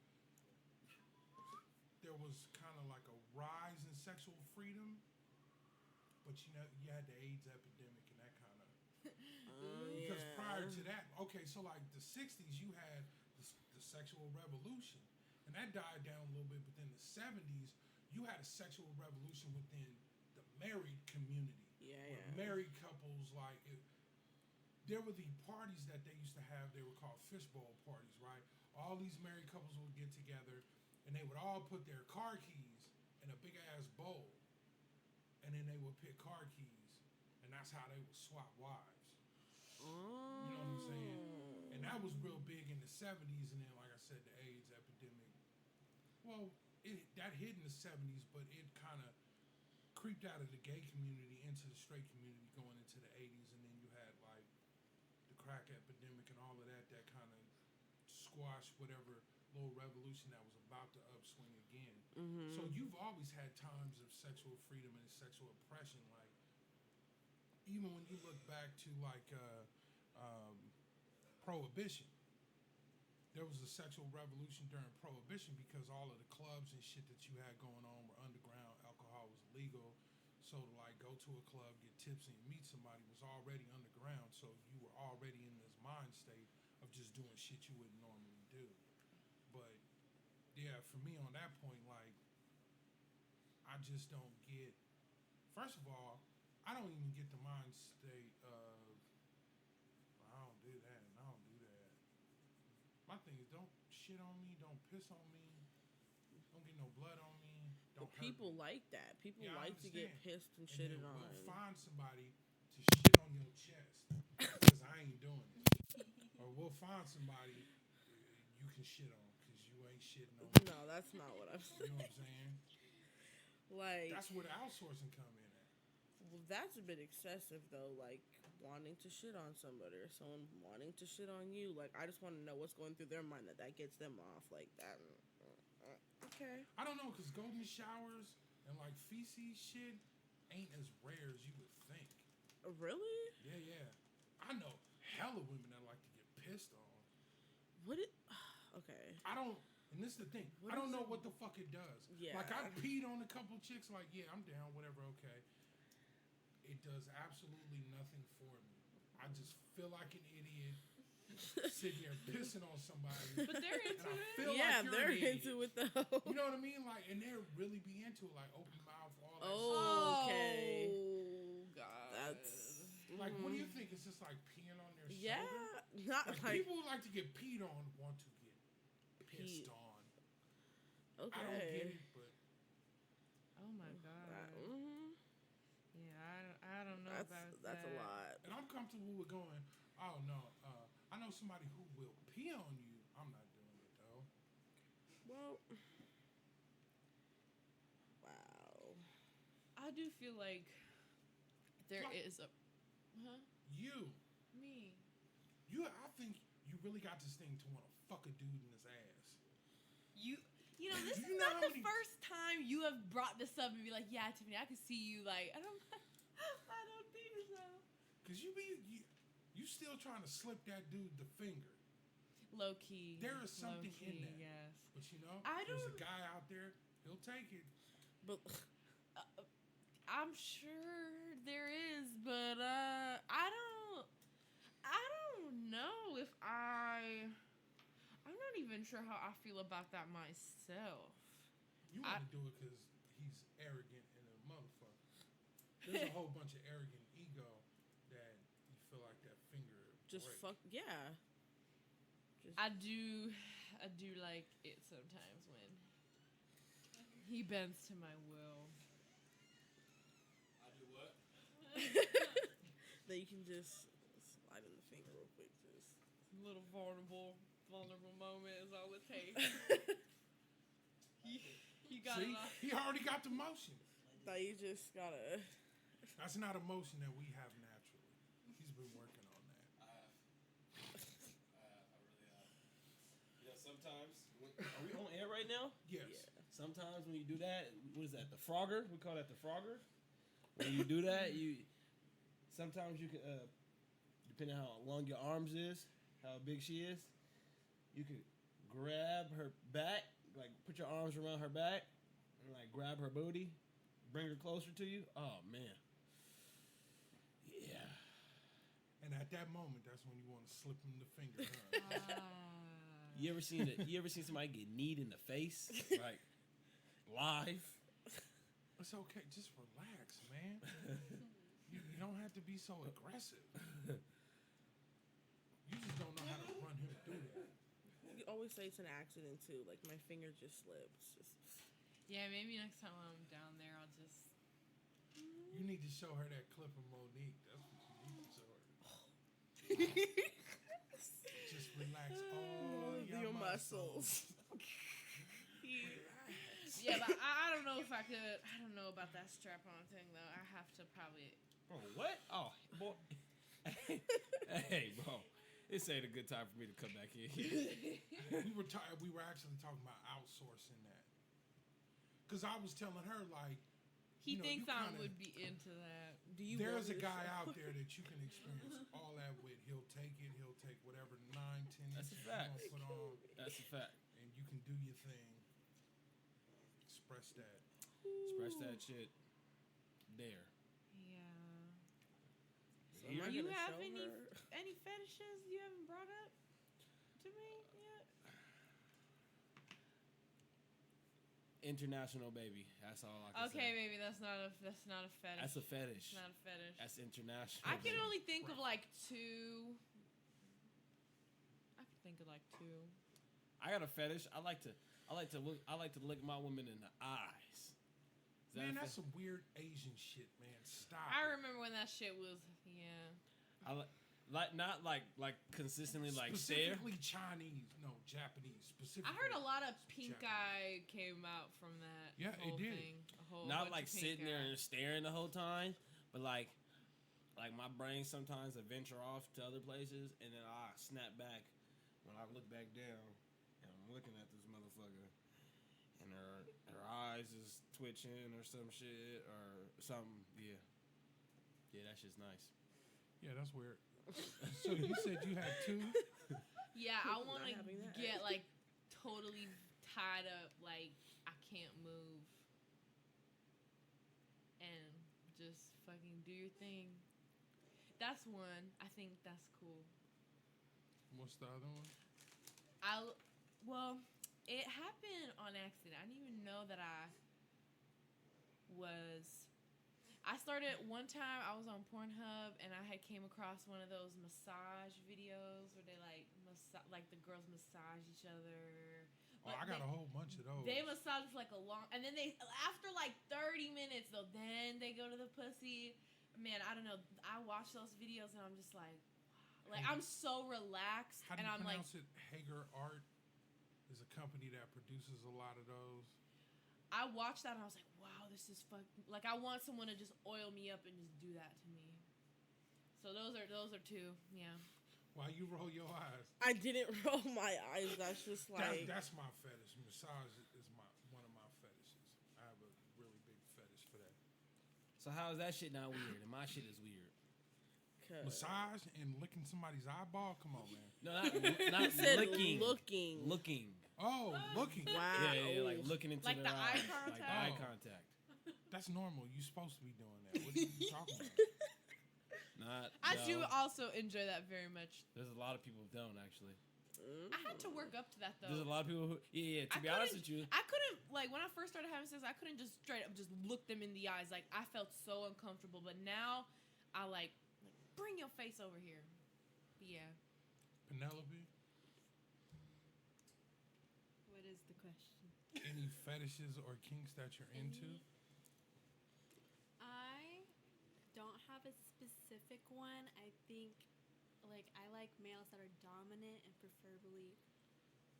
there was kind of like a rise in sexual freedom, but you know you had the AIDS epidemic and that kind of. Because prior to that, okay, so like the 60s, you had the sexual revolution, and that died down a little bit. But then the 70s, you had a sexual revolution within the married community. Where married couples, like, there were the parties that they used to have. They were called fishbowl parties, right? All these married couples would get together, and they would all put their car keys in a big ass bowl, and then they would pick car keys, and that's how they would swap wives. You know what I'm saying? And that was real big in the 70s, and then, like I said, the AIDS epidemic. Well, that hit in the 70s, but it kind of creeped out of the gay community into the straight community going into the 80s, and then you had like the crack epidemic and all of that kind of squashed whatever little revolution that was about to upswing again. So you've always had times of sexual freedom and sexual oppression, like even when you look back to like Prohibition. There was a sexual revolution during Prohibition because all of the clubs and shit that you had going on were underground. Alcohol was illegal. So to like go to a club, get tipsy, and meet somebody was already underground. So you were already in this mind state of just doing shit you wouldn't normally do. But yeah, for me on that point, like, I just don't get. First of all, I don't even get the mind state of I don't do that and I don't do that. My thing is, don't shit on me, don't piss on me, don't get no blood on me. Don't But hurt people me. like that. People Yeah, I like to get understand. pissed and And shitted then on. we'll find somebody to shit on your chest because I ain't doing it. Or we'll find somebody you can shit on because you ain't shitting on me. No, that's not what I'm You saying. know what I'm saying? Like, That's where the outsourcing come in at. well, that's a bit excessive though. Like wanting to shit on somebody or someone wanting to shit on you. Like, I just want to know what's going through their mind that gets them off. Like that. Okay. I don't know, because golden showers and like feces shit ain't as rare as you would think. Really? Yeah. I know hella women that like to get pissed on. What it? Okay. I don't, and this is the thing, What I don't is know it? what the fuck it does. Yeah. Like, I peed on a couple chicks, like, yeah, I'm down, whatever, okay. It does absolutely nothing for me. I just feel like an idiot sitting there pissing on somebody. But they're into and I it. feel Yeah, like you're they're an idiot. into it though. You know what I mean? Like, and they're really be into it, like open mouth, all that Oh, stuff. okay. Oh God. Like, what do you think? It's just like peeing on their Yeah, shoulder? not Like, like people who like to get peed on want to get pissed Pee. on. okay. I don't get it, but Oh my god. Mhm. Yeah, I don't know about That's that. a lot. and I'm comfortable with going. Oh no, I know somebody who will pee on you. I'm not doing it though. Well, wow. I do feel like there Like- is a. Huh? You, Me. I think you really got this thing to want to fuck a dude in his ass. You know, this You is know not how the many- first time you have brought this up and be like, yeah, Tiffany, I can see you. Like, I don't think so. Cause you still trying to slip that dude the finger. Low key. There is something in that. Yes. But you know, I there's a don't- guy out there. He'll take it. But I'm sure there is, but I don't know if I'm not even sure how I feel about that myself. You want to do it because he's arrogant and a motherfucker. There's a whole bunch of arrogant ego that you feel like that finger just break. fuck, yeah. Just, I do like it sometimes when he bends to my will. I do what? that you can just slide in the finger real quick. Just A little vulnerable moment is all it takes. You got See, it off. he already got the motion. that you just gotta. That's not a motion that we have naturally. He's been working on that. I really have. You know, sometimes. Are we on air right now? Yes. Yeah. Sometimes when you do that, what is that? The frogger? We call that the frogger. When you do that, sometimes you can, depending on how long your arms is, how big she is, you can grab her back, like put your arms around her back, and like grab her booty, bring her closer to you. Oh man, yeah. And at that moment, that's when you want to slip him the finger. Huh? You ever seen somebody get kneed in the face, like live? It's okay. Just relax, man. You don't have to be so aggressive. You just don't know how to run him through that. You always say it's an accident too. Like my finger just slipped. Just Yeah, maybe next time I'm down there, I'll just. You need to show her that clip of Monique. That's what you need to show her. Just relax all your muscles. Yeah, but I don't know if I could. I don't know about that strap-on thing though. I have to probably. Bro, what? Oh, boy. Hey, bro. This ain't a good time for me to come back in here. We were actually talking about outsourcing that. Cause I was telling her like, He you know, thinks you I kinda- would be into that. Do you? there's want a me to guy show- out there that you can experience all that with. He'll take it. He'll take whatever 9, 10 That's a inches fact. you want to put on, That's a fact. and you can do your thing. Express that. Express that shit there. Yeah. So am I Do you gonna have show any her? any fetishes you haven't brought up to me yet? International baby. That's all I can Okay, say. maybe that's not a fetish. That's a fetish. It's not a fetish. That's international. I can baby. only think of like two. I can think of like two. I got a fetish. I like to look my women in the eyes. Is that Man, a that's fe- some weird Asian shit, man. Stop. I it. remember when that shit was, yeah. not like consistently like stare. Specifically Chinese, no Japanese. Specifically, I heard a lot of pink Japanese. eye came out from that Yeah, it whole did. thing. A whole Not bunch like of pink sitting there eye. and staring the whole time, but like my brain sometimes I venture off to other places and then I snap back when I look back down and I'm looking at this motherfucker and her eyes is twitching or some shit or something. Yeah, that shit's nice. Yeah, that's weird. So you said you had two? Yeah, I Not want to having that. get like totally tied up, like I can't move, and just fucking do your thing. That's one. I think that's cool. What's the other one? Well, it happened on accident. I didn't even know that I was. I started one time. I was on Pornhub and I had came across one of those massage videos where they like like the girls massage each other. Oh, I got a whole bunch of those. They massage for like a long, and then they after like 30 minutes though, then they go to the pussy. Man, I don't know. I watch those videos and I'm just like, wow. Like I'm so relaxed. How do and you I'm like, pronounce it? Hager Art is a company that produces a lot of those. I watched that and I was like, wow, this is fucking. Like I want someone to just oil me up and just do that to me. So those are two. Yeah. Why you roll your eyes? I didn't roll my eyes. That's just like That's my fetish. Massage is one of my fetishes. I have a really big fetish for that. So how is that shit not weird? And my shit is weird. Massage and licking somebody's eyeball? Come on, man. No, not said licking. looking. Looking. Oh, looking. Wow. Yeah, like looking into Like their the eye eyes. Like contact? the eye Oh. contact. That's normal. You're supposed to be doing that. What are you talking about? I No. do also enjoy that very much. There's a lot of people who don't actually. I had to work up to that though. There's a lot of people who, yeah. To I be honest couldn't- with you, I couldn't like when I first started having sex. I couldn't just straight up just look them in the eyes. Like I felt so uncomfortable. But now, I like bring your face over here. But yeah. Penelope, What is the question? any fetishes or kinks that you're into? I don't have a specific one. I think, like, I like males that are dominant and preferably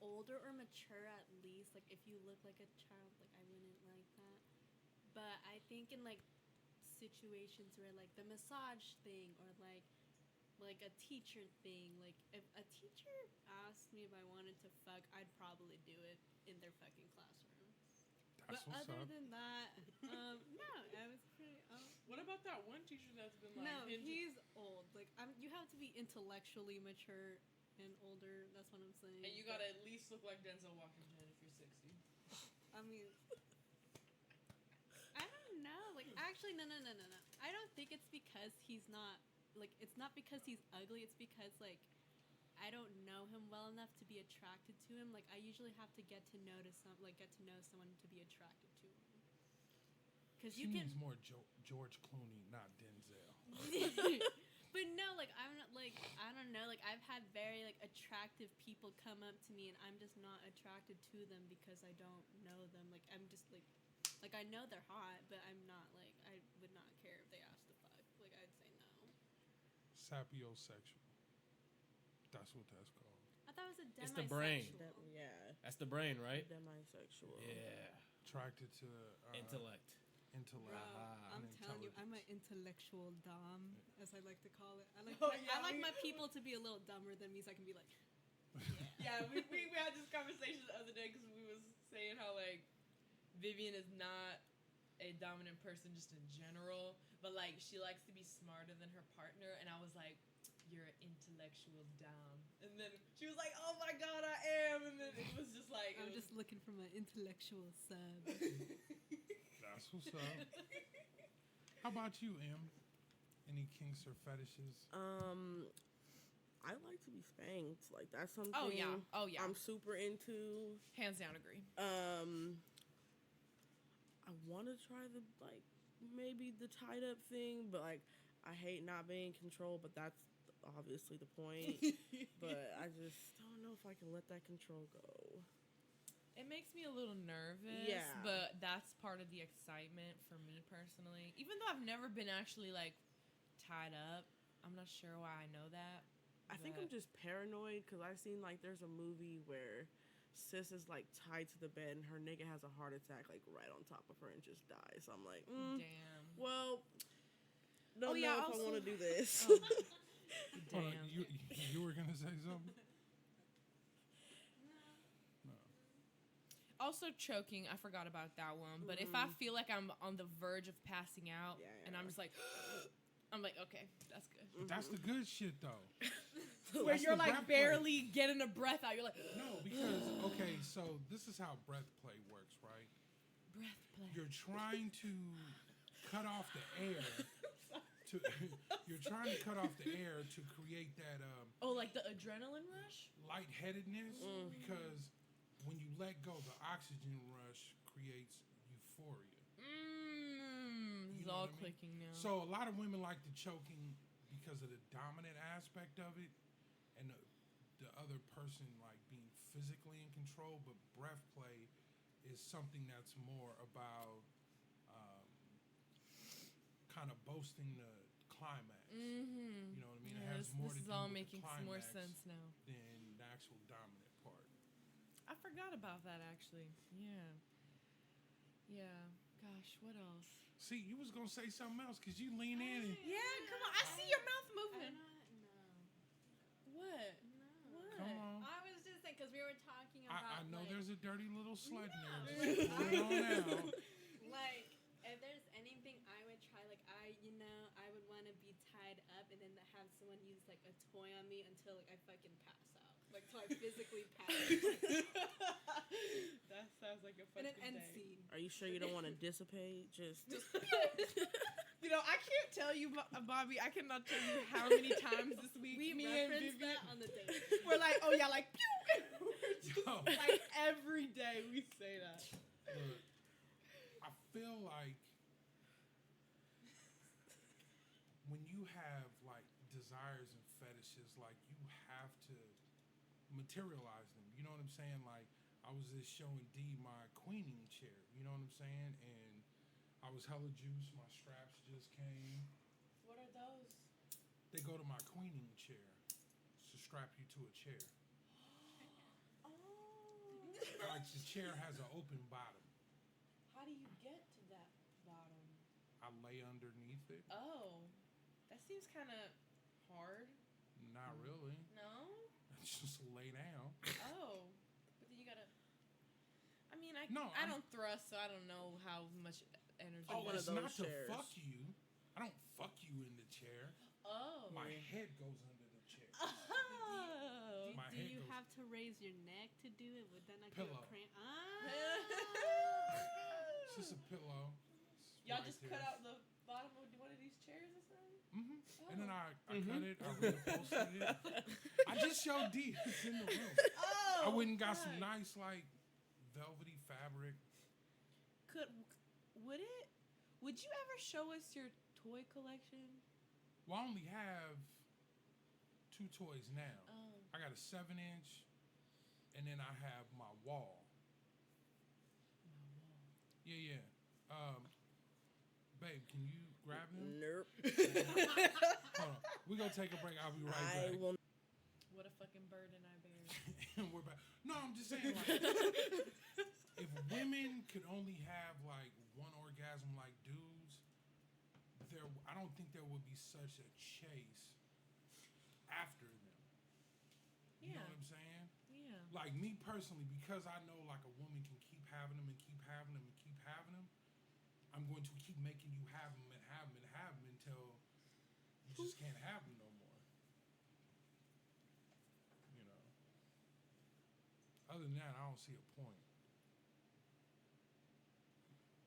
older or mature at least. Like, if you look like a child, like, I wouldn't like that. But I think in, like, situations where, like, the massage thing or, like a teacher thing, like, if a teacher asked me if I wanted to fuck, I'd probably do it in their fucking classroom. That's But what's other up. than that, no, I was pretty. What about that one teacher that's been No, he's old. Like, you have to be intellectually mature and older. That's what I'm saying. And you gotta at least look like Denzel Washington if you're 60. I mean, I don't know. Like, actually, no. I don't think it's because he's not. Like, it's not because he's ugly. It's because like I don't know him well enough to be attracted to him. Like, I usually have to get to know someone to be attracted to him. Because She you can. needs more George Clooney, not Denzel. But no, like I'm not like I don't know, like I've had very like attractive people come up to me and I'm just not attracted to them because I don't know them. Like I'm just like I know they're hot, but I'm not like I would not care if they asked to fuck. Like I'd say no. Sapiosexual. That's what that's called. I thought it was a demisexual. It's the brain. Yeah. that's the brain, right? Demisexual. Yeah. Attracted to Intellect. intellect. Bro, I'm and telling you, I'm an intelligence. intellectual dom, as I like to call it. I like Oh, I yeah, like we- my people to be a little dumber than me, so I can be like, Yeah, we had this conversation the other day because we was saying how like Vivian is not a dominant person just in general, but like she likes to be smarter than her partner, and I was like, you're an intellectual dom, and then she was like, oh my god, I am, and then it was just like I'm just looking for my intellectual sub. That's what's up. How about you, Em? Any kinks or fetishes? I like to be spanked. Like that's something. Oh yeah. I'm super into. Hands down, agree. I want to try maybe the tied up thing, but like I hate not being in control. But that's obviously the point. But I just don't know if I can let that control go. It makes me a little nervous, Yeah. but that's part of the excitement for me personally. Even though I've never been actually like tied up, I'm not sure why I know that. I think I'm just paranoid because I've seen like there's a movie where sis is like tied to the bed and her nigga has a heart attack like right on top of her and just dies. So I'm like, Damn. well, don't yeah, know if I also- want to do this. Oh, Hold on, damn. you were gonna say something? Also choking, I forgot about that one. But if I feel like I'm on the verge of passing out and I'm just like, I'm like, okay, that's good. That's the good shit though. Where That's you're the like breath play. barely getting a breath out. You're like, No, because okay, so this is how breath play works, right? breath play. You're trying to cut off the air. You're trying to cut off the air to create that Oh, like the adrenaline rush? lightheadedness because when you let go, the oxygen rush creates euphoria. Mmm. You know all what I mean? clicking now. So a lot of women like the choking because of the dominant aspect of it, and the other person like being physically in control. But breath play is something that's more about kind of boasting the climax. Mm-hmm. You know what I mean? Yeah, It has more to this is do all with making the more climax sense now. than the actual dominant part. I forgot about that actually. Yeah. Yeah. Gosh, what else? See, you was gonna say something else because you lean in. And, Yeah, come on. I see your mouth I moving. don't, What? no. What? come on. I was just saying, because we were talking about. I know like, there's a dirty little slut in there. No. Just pull it on out. Like, if there's anything I would try, like, I would want to be tied up and then have someone use, like, a toy on me until, like, I fucking pass out. Like, till I physically pass out. That sounds like a And fucking then end day. scene. Are you sure you don't want to dissipate? Just You know, I can't tell you, Bobby. I cannot tell you how many times this week We me and referenced Vivian that on the date. we're like, oh yeah, like pew. We're just, Yo. like every day we say that. Look, I feel like when you have like desires and fetishes, like you have to materialize them. You know what I'm saying? Like I was just showing D my queening chair. You know what I'm saying? And I was hella juiced. My straps just came. What are those? They go to my queening chair to strap you to a chair. Oh. Like the chair has an open bottom. How do you get to that bottom? I lay underneath it. Oh, that seems kind of hard. Not really. No. Just lay down. Oh, but then you gotta. I mean, I No, I I'm- don't thrust, so I don't know how much energy. Oh, one of it's those not chairs. to fuck you. I don't fuck you in the chair. Oh. My head goes under the chair. Oh. My Do head you goes- have to raise your neck to do it? Would that not Pillow. give a cramp? It's just a pillow. It's Y'all right just there. cut out the bottom of one of these chairs or something? Mm-hmm. And then Oh. I cut it. I reposted it. I just showed D. It's in the room. Oh. I went and got some fuck. nice like velvety fabric. Would you ever show us your toy collection? Well, I only have 2 toys now. Oh. I got a 7-inch, and then I have my wall. Yeah. Babe, can you grab him? nope. Hold on. We gonna take a break. I'll be right I back. will. What a fucking burden I bear. And we're back. No, I'm just saying, like, if women could only have like one orgasm like dudes, I don't think there would be such a chase after them. You know Yeah. what I'm saying? Yeah. Like me personally, because I know like a woman can keep having them and keep having them and keep having them, I'm going to keep making you have them and have them and have them until you just can't have them no more. You know. Other than that, I don't see a point.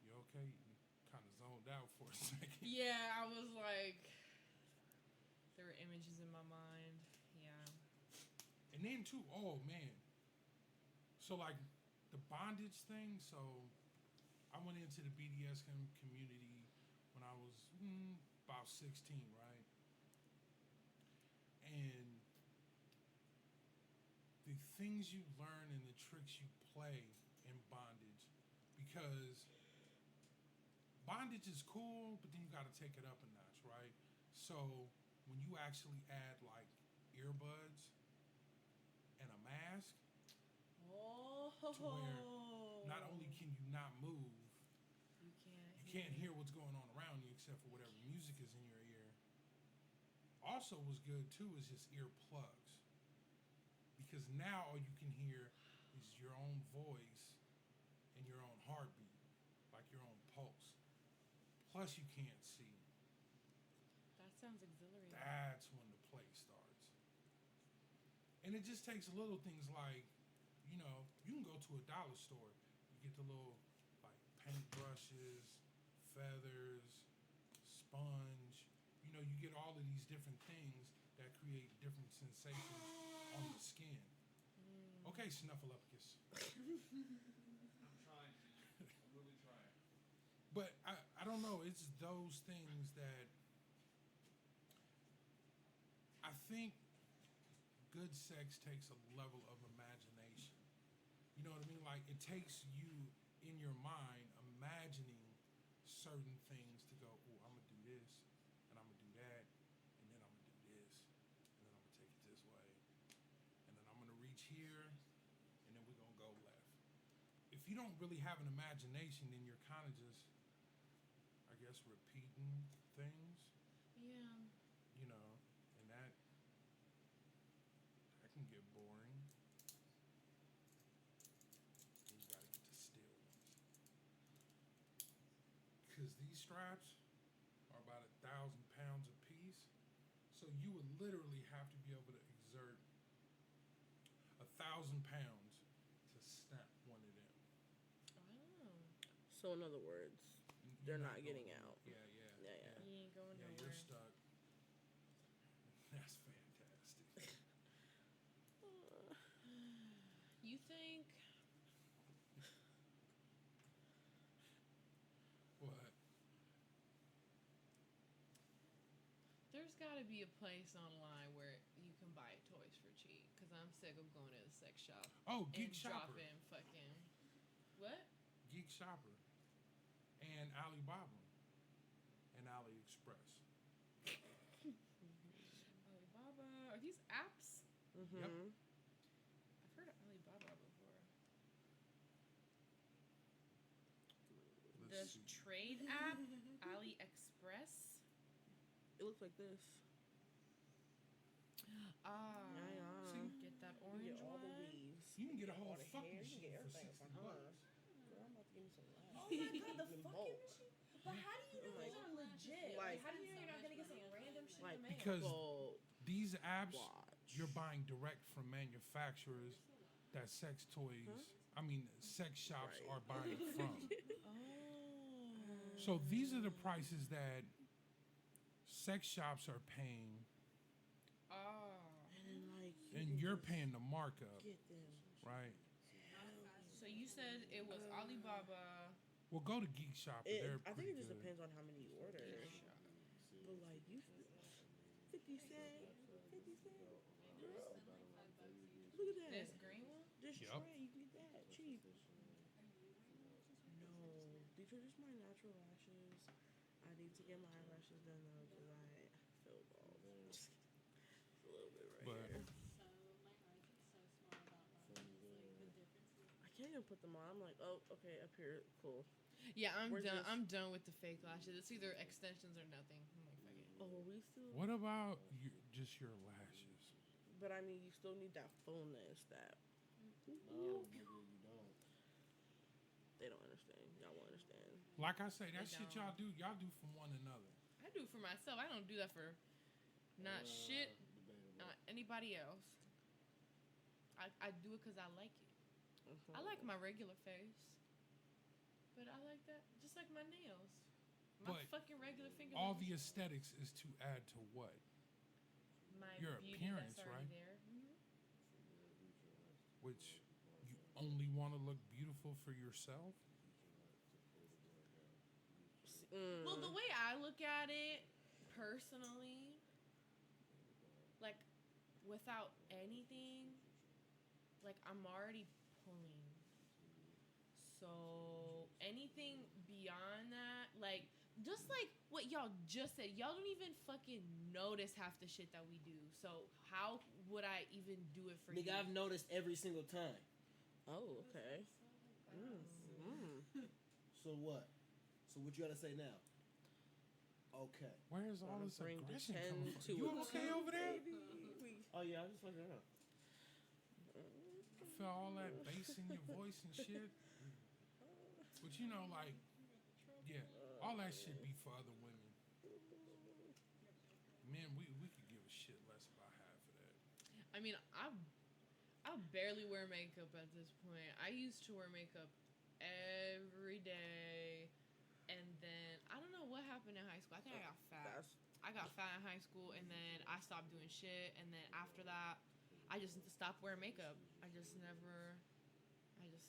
You okay? You kind of zoned out for a second. Yeah, I was like, there were images in my mind. Yeah. And then too, oh man. So like the bondage thing. So I went into the B.D.S.M community when I was about 16, right? And the things you learn and the tricks you play in bondage, because bondage is cool, but then you got to take it up a notch, right? So when you actually add like earbuds and a mask, Oh. to where not only can you not move, you can't hear what's going on around you except for whatever music is in your ear. Also, what's good too is just ear plugs, because now all you can hear is your own voice and your own heartbeat, like your own pulse. Plus, you can't see. That sounds exhilarating. That's when the play starts. And it just takes little things like, you know, you can go to a dollar store, you get the little like paint brushes, feathers, sponge. You know, you get all of these different things that create different sensations on the skin. Okay, Snuffleupagus. I'm trying. I'm really trying. But I I don't know. It's those things that I think good sex takes a level of imagination. You know what I mean? Like it takes you in your mind imagining certain things to go, oh, I'm gonna do this, and I'm gonna do that, and then I'm gonna do this, and then I'm gonna take it this way, and then I'm gonna reach here, and then we're gonna go left. If you don't really have an imagination, then you're kind of just, I guess, repeating things, Yeah. you know, and that can get boring. And you gotta get to still ones. Because these straps are about 1,000 pounds a piece. So you would literally have to be able to exert 1,000 pounds to snap one of them. Oh. So in other words, they're not getting out. Yeah. Yeah. You ain't going Yeah, nowhere. you're stuck. That's fantastic. You think What? there's got to be a place online where you can buy toys for cheap? Because I'm sick of going to the sex shop Oh, and Geek Shopper. dropping fucking what? Geek Shopper. And Alibaba. And AliExpress. Alibaba. Are these apps? Mm-hmm. Yep. I've heard of Alibaba before. Let's The see. trade app, AliExpress. It looks like this. Ah, Yeah. so you can get that You orange get all the one. weaves. You can get a all whole the fucking hair, you machine can for get everything $60. from her. Girl, I'm about to give me some laughs. Oh my god, the Even fucking both. machine. But how do you know those are legit? Like- How do you know you're not gonna get some random shit Like, in the mail? Because Well, these apps, watch. you're buying direct from manufacturers that sex toys, sex shops Right. are buying from. Oh. So these are the prices that sex shops are paying, Oh. And like, and can you're just paying the markup, get them. right? So you said it was Alibaba. Well, go to Geek Shopper. They're I think pretty it just good. depends on how many you order. Geek But like you, 50 cent, 50 cent. Girl, look at that. This green one? This Yup. tray, you can get that cheap. No, these are just my natural lashes. I need to get my eyelashes done though because I feel bald. Just a little bit right But- here. So my eyes are so small about lashes. Like the difference. I can't even put them on. I'm like, oh, okay, up here, cool. Yeah, I'm Where's done. this? I'm done with the fake lashes. It's either extensions or nothing. I'm like, fuck it. Oh, we still. What about just your lashes? But I mean, you still need that fullness. That No, nigga, you don't. they don't understand. Y'all won't understand. Like I say, that They shit don't. y'all do for one another. I do it for myself. I don't do that for not shit Debatable. anybody else. I do it because I like it. I like my regular face, but I like that just like my nails. My But fucking regular fingers. All are the aesthetics is to add to what? my your beauty appearance, that's already right? there. Which you only want to look beautiful for yourself? Well, the way I look at it personally, like without anything, like I'm already pulling. So anything beyond that, like just like what y'all just said, y'all don't even fucking notice half the shit that we do. So how would I even do it for Nigga, you? I've noticed every single time. Oh, okay. So what? So what you gotta say now? Okay. Where's all Wanna this bring the aggression 10 coming to from? You a okay 2, over there? Oh yeah, I just fucking around. I feel all that bass in your voice and shit. But you know, like, yeah, all that shit be for other women. Men, we could give a shit less about half of that. I mean, I barely wear makeup at this point. I used to wear makeup every day, and then I don't know what happened in high school. I think I got fat. I got fat in high school, and then I stopped doing shit. And then after that, I just stopped wearing makeup. I just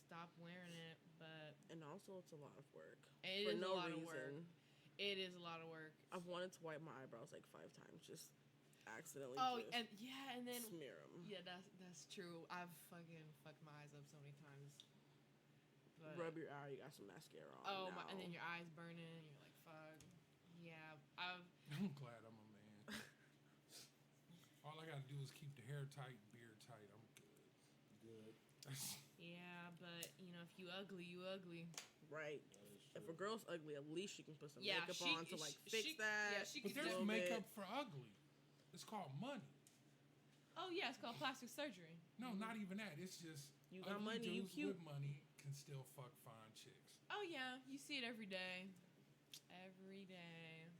stopped wearing it. But And also, it's a lot of work it for is no a lot reason. of work. It is a lot of work. I've wanted to wipe my eyebrows like 5 times, just accidentally. Oh, just and then smear them. yeah, that's true. I've fucking fucked my eyes up so many times. But, Rub your eye. You got some mascara on. oh now. my, and then your eyes burning. You're like, fuck. Yeah, I'm glad I'm a man. All I gotta do is keep the hair tight, beard tight. I'm good. Good. yeah, but you know, if you ugly, you ugly. Right. That is If true. a girl's ugly, at least she can put some Yeah, makeup she- on to like she- fix that. yeah, she But could there's little makeup bit. for ugly. It's called money. Oh yeah, it's called plastic surgery. No, not even that. It's just You got ugly money, you dudes cute. with money can still fuck fine chicks. Oh yeah, you see it every day. Every day.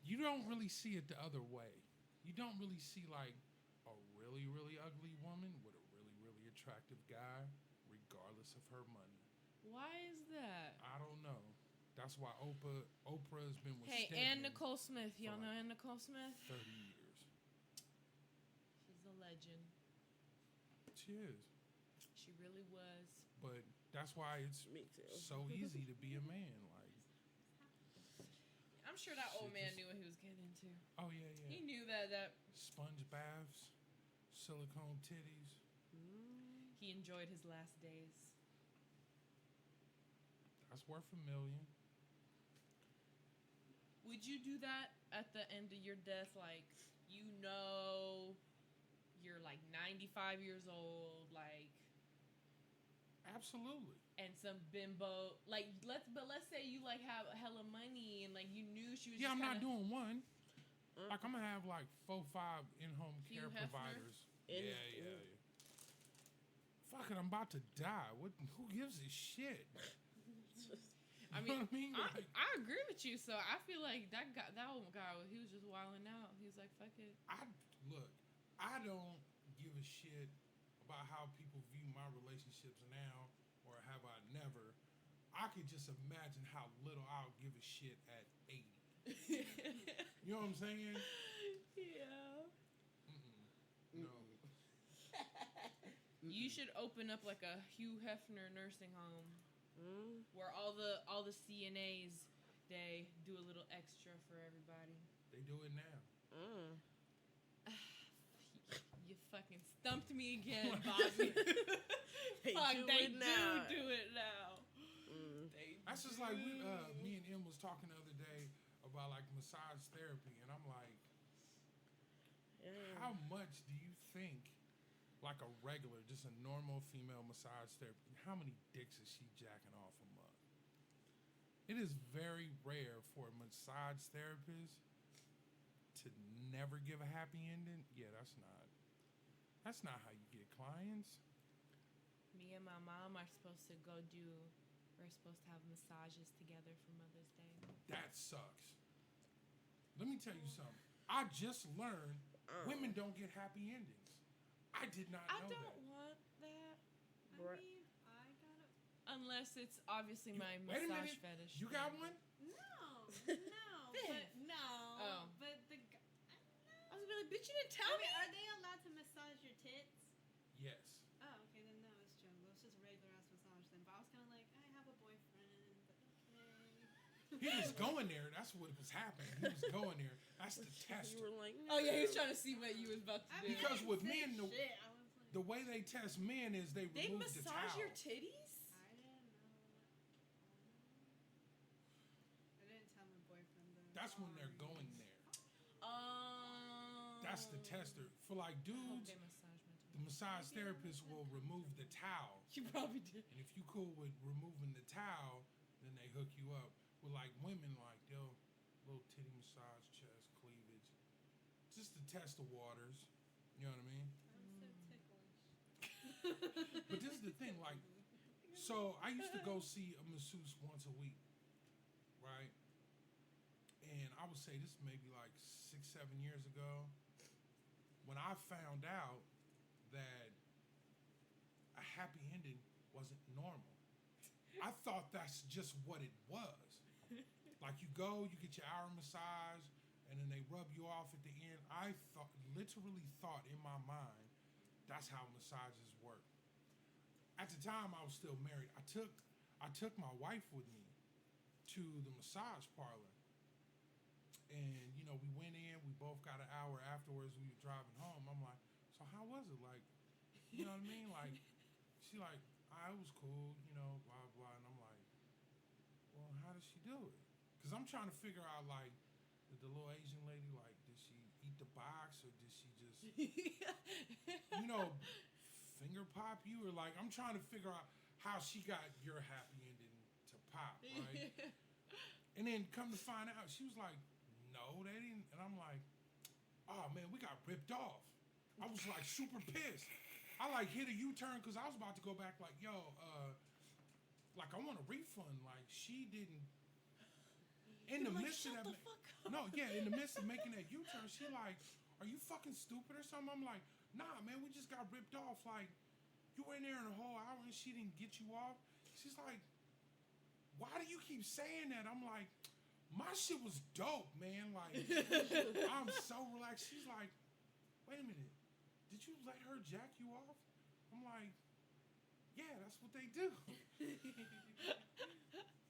You don't really see it the other way. You don't really see like a really, really ugly woman with a really, really attractive guy, regardless of her money. Why is that? I don't know. That's why Oprah has been with Hey, Stedman and Nicole Smith. Y'all for know like Ann Nicole Smith? 30 years. She's a legend. She is. She really was. But that's why it's Me too. so easy to be a man. Like, I'm sure that old Shit man just- knew what he was getting into. oh yeah, yeah. He knew that Sponge baths, silicone titties. he enjoyed his last days. That's worth $1 million. Would you do that at the end of your death? Like, you know, you're like 95 years old, like, Absolutely. and some bimbo, like, let's say you like have hella money and like you knew she was. Yeah, just I'm not kinda, doing one. Like I'm gonna have like 4, 5 in-home Hugh care Hefner? providers. In- Yeah. Fuck it, I'm about to die. What? Who gives a shit? I You mean, know what I mean? Like, I agree with you. So I feel like that old guy, he was just wilding out. He was like, fuck it. look, I don't give a shit about how people view my relationships now, or have I never. I could just imagine how little I'll give a shit at 80. You know what I'm saying? Yeah. No. You should open up like a Hugh Hefner nursing home where all the CNAs, they do a little extra for everybody. They do it now. You fucking stumped me again, Bobby. They Fuck, do they it now. do it now. That's just like me and Em was talking the other day about like massage therapy, and I'm like, how much do you think, like a regular, just a normal female massage therapy, how many dicks is she jacking off a month? It is very rare for a massage therapist to never give a happy ending. Yeah, that's not how you get clients. Me and my mom are supposed to we're supposed to have massages together for Mother's Day. That sucks. Let me tell you something. I just learned women don't get happy endings. I did not I know don't that. want that. I mean, I gotta. Unless it's obviously my Wait a massage minute. fetish. You got one? No, but no. Oh. But the. I was gonna be like, bitch, you didn't tell I me. mean, are they allowed to massage your tits? Yes. Oh, okay, then no, it's true. It's just a regular ass massage then. But I was kind of like, I have a boyfriend, but okay. He was going there. That's what was happening. He was going there. That's the tester. You were like, Oh yeah, he was trying to see what you was about to do. Because I with didn't men, say shit. I was like, The way they test men is they They remove the massage towel. your titties? I didn't know. I didn't tell my boyfriend though. That's when they're going there. Oh. That's the tester. For like I hope dudes, they massage my the massage therapist will remove the towel. titties. You probably did. And if you cool with removing the towel, then they hook you up. With like women, like they'll little titty massage, chest, cleavage, just to test the waters. You know what I mean? I was so ticklish. But this is the thing, like, so I used to go see a masseuse once a week, right? And I would say this maybe like 6, 7 years ago, when I found out that a happy ending wasn't normal. I thought that's just what it was. Like you go, you get your hour massage, and then they rub you off at the end. I literally thought in my mind, that's how massages work. At the time, I was still married. I took my wife with me to the massage parlor, both got an hour afterwards. We were driving home. I'm like, so how was it? Like, you know what I mean? Like, she like, it was cool, you know, blah blah. And I'm like, well, how does she do it? Because I'm trying to figure out like, did the little Asian lady like, did she eat the box or did she just, you know, finger pop you or like? I'm trying to figure out how she got your happy ending to pop, right? And then come to find out, she was like, no, they didn't. And I'm like, oh man, we got ripped off. I was like super pissed. I like hit a U-turn because I was about to go back like, yo, like I want a refund. Like she didn't. In the midst of that, in the midst of making that U-turn, she like, are you fucking stupid or something? I'm like, nah, man, we just got ripped off. Like, you were in there in a whole hour and she didn't get you off. She's like, why do you keep saying that? I'm like, my shit was dope, man. Like, I'm so relaxed. She's like, wait a minute, did you let her jack you off? I'm like, yeah, that's what they do.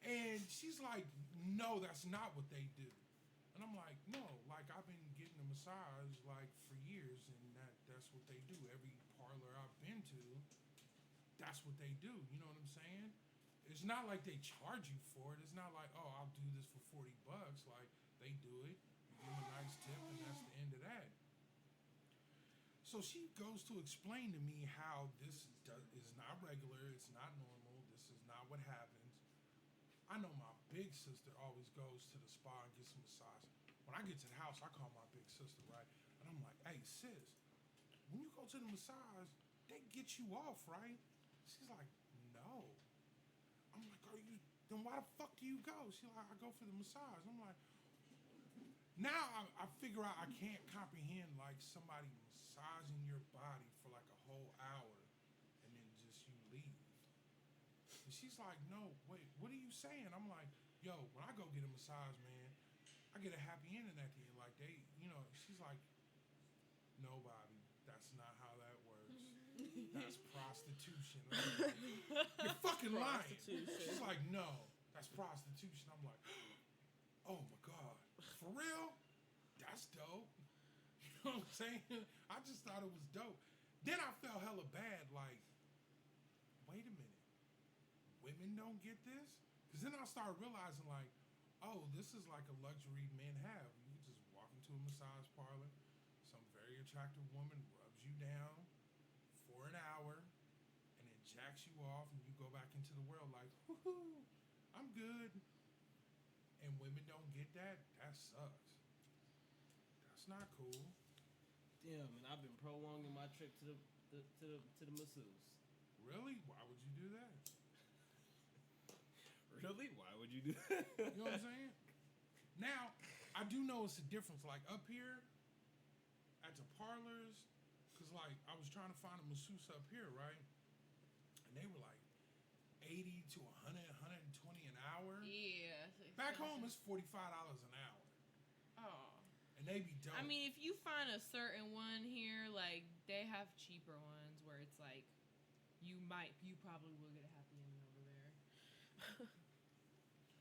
And she's like, no, that's not what they do. And I'm like, no, like I've been getting a massage like for years and that's what they do. Every parlor I've been to, that's what they do. You know what I'm saying? It's not like they charge you for it. It's not like, oh, I'll do this for $40. Like they do it, you give them a nice tip and that's the end of that. So she goes to explain to me how this is not regular, it's not normal, this is not what happens. I know my big sister always goes to the spa and gets a massage. When I get to the house, I call my big sister, right? And I'm like, hey, sis, when you go to the massage, they get you off, right? She's like, no. I'm like, then why the fuck do you go? She's like, I go for the massage. I'm like, now I figure out I can't comprehend like somebody massaging your body for like a whole hour and then just you leave. And she's like, no, wait, what are you saying? I'm like, yo, when I go get a massage, man, I get a happy ending at the end. Like they, you know, she's like, no, Bobby, that's not how that works. That's prostitution. I'm like, you're fucking lying. She's like, no, that's prostitution. I'm like, oh my God, for real? That's dope. You know what I'm saying? I just thought it was dope. Then I felt hella bad, like, wait a minute. Women don't get this? Because then I started realizing, like, oh, this is like a luxury men have. You just walk into a massage parlor, some very attractive woman rubs you down for an hour, and then jacks you off, and you go back into the world like, woohoo, I'm good. And women don't get that? That sucks. That's not cool. Damn, and I've been prolonging my trip to the masseuse. Really? Why would you do that? Really? Why would you do that? You know what I'm saying? Now, I do know it's a difference. Like up here at the parlors, because like I was trying to find a masseuse up here, right? And they were like 80 to 100, 120 an hour. Yeah. Back home, it's $45 an hour. Oh. And they be dope. I mean, if you find a certain one here, like they have cheaper ones where it's like you probably will get a happy ending over there.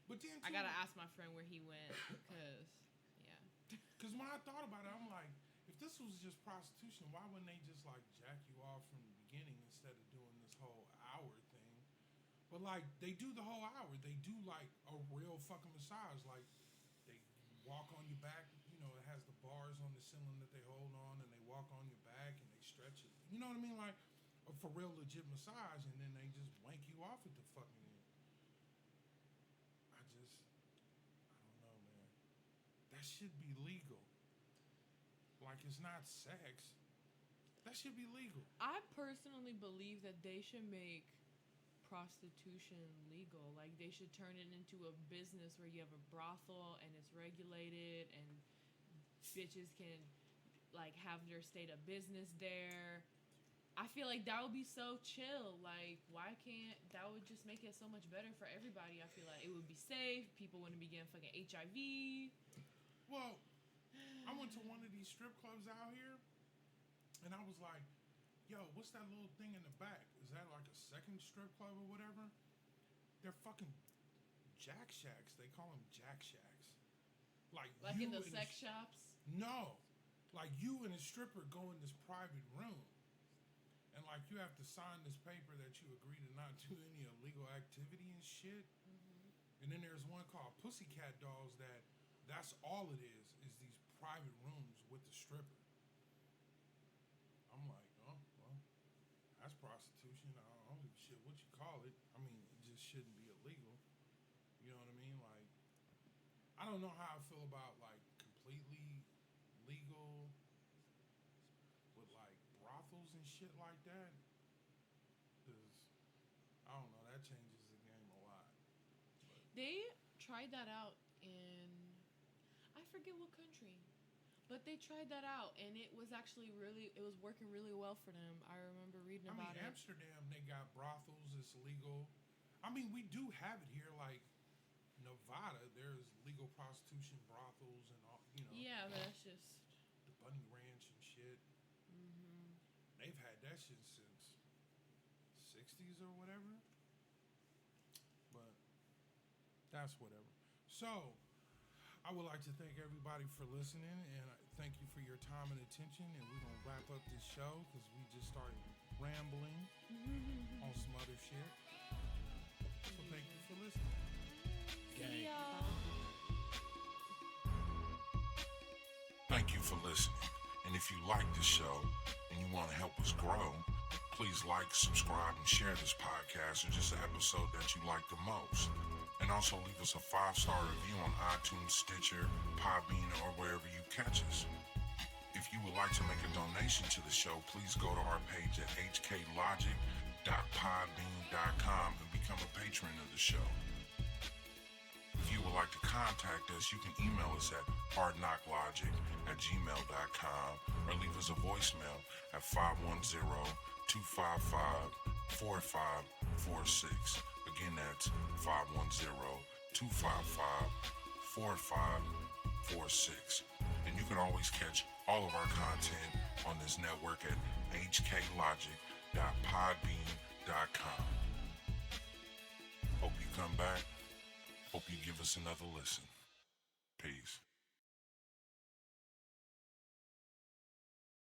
But then too, I gotta ask my friend where he went because, yeah. Because when I thought about it, I'm like, if this was just prostitution, why wouldn't they just like jack you off from the beginning instead of doing this whole hour thing? But like they do the whole hour. They do like a real fucking massage. Like they walk on your back. You know, it has the bars on the ceiling that they hold on, and they walk on your back and they stretch it. You know what I mean? Like a for real legit massage, and then they just wank you off at the fucking end. I don't know, man. That should be legal. Like it's not sex. That should be legal. I personally believe that they should make prostitution legal. Like they should turn it into a business where you have a brothel and it's regulated and bitches can like have their state of business there. I feel like that would be so chill. Like why can't that would just make it so much better for everybody. I feel like it would be safe. People wouldn't be getting fucking HIV. Well, I went to one of these strip clubs out here and I was like, yo, what's that little thing in the back? Is that like a second strip club or whatever? They're fucking Jack Shacks. They call them Jack Shacks. Like in the sex shops? No, like you and a stripper go in this private room, and like you have to sign this paper that you agree to not do any illegal activity and shit. And then there's one called Pussycat Dolls that's all it is these private rooms with the stripper. I'm like, oh well, that's prostitution. I don't give a shit what you call it. I mean, it just shouldn't be illegal. You know what I mean? Like, I don't know how I feel about like completely legal with like brothels and shit like that. Cause I don't know, that changes the game a lot. They tried that out in I forget what country, but they tried that out and it was actually it was working really well for them. I remember reading I mean, about it. Amsterdam, they got brothels. It's legal. I mean, we do have it here, like Nevada. There's legal prostitution brothels and all. You know. Yeah, but that's just the Bunny Ranch and shit. They've had that shit since '60s or whatever. But that's whatever. So, I would like to thank everybody for listening, and thank you for your time and attention. And we're gonna wrap up this show because we just started rambling on some other shit. So thank you for listening. See y'all. Thank you for listening. And if you like the show and you want to help us grow, please like, subscribe, and share this podcast or just the episode that you like the most. And also leave us a 5-star review on iTunes, Stitcher, Podbean, or wherever you catch us. If you would like to make a donation to the show, please go to our page at hklogic.podbean.com and become a patron of the show. If you would like to contact us, you can email us at hardknocklogic@gmail.com or leave us a voicemail at 510-255-4546. Again, that's 510-255-4546. And you can always catch all of our content on this network at hklogic.podbean.com. Hope you come back. Hope you give us another listen. Peace.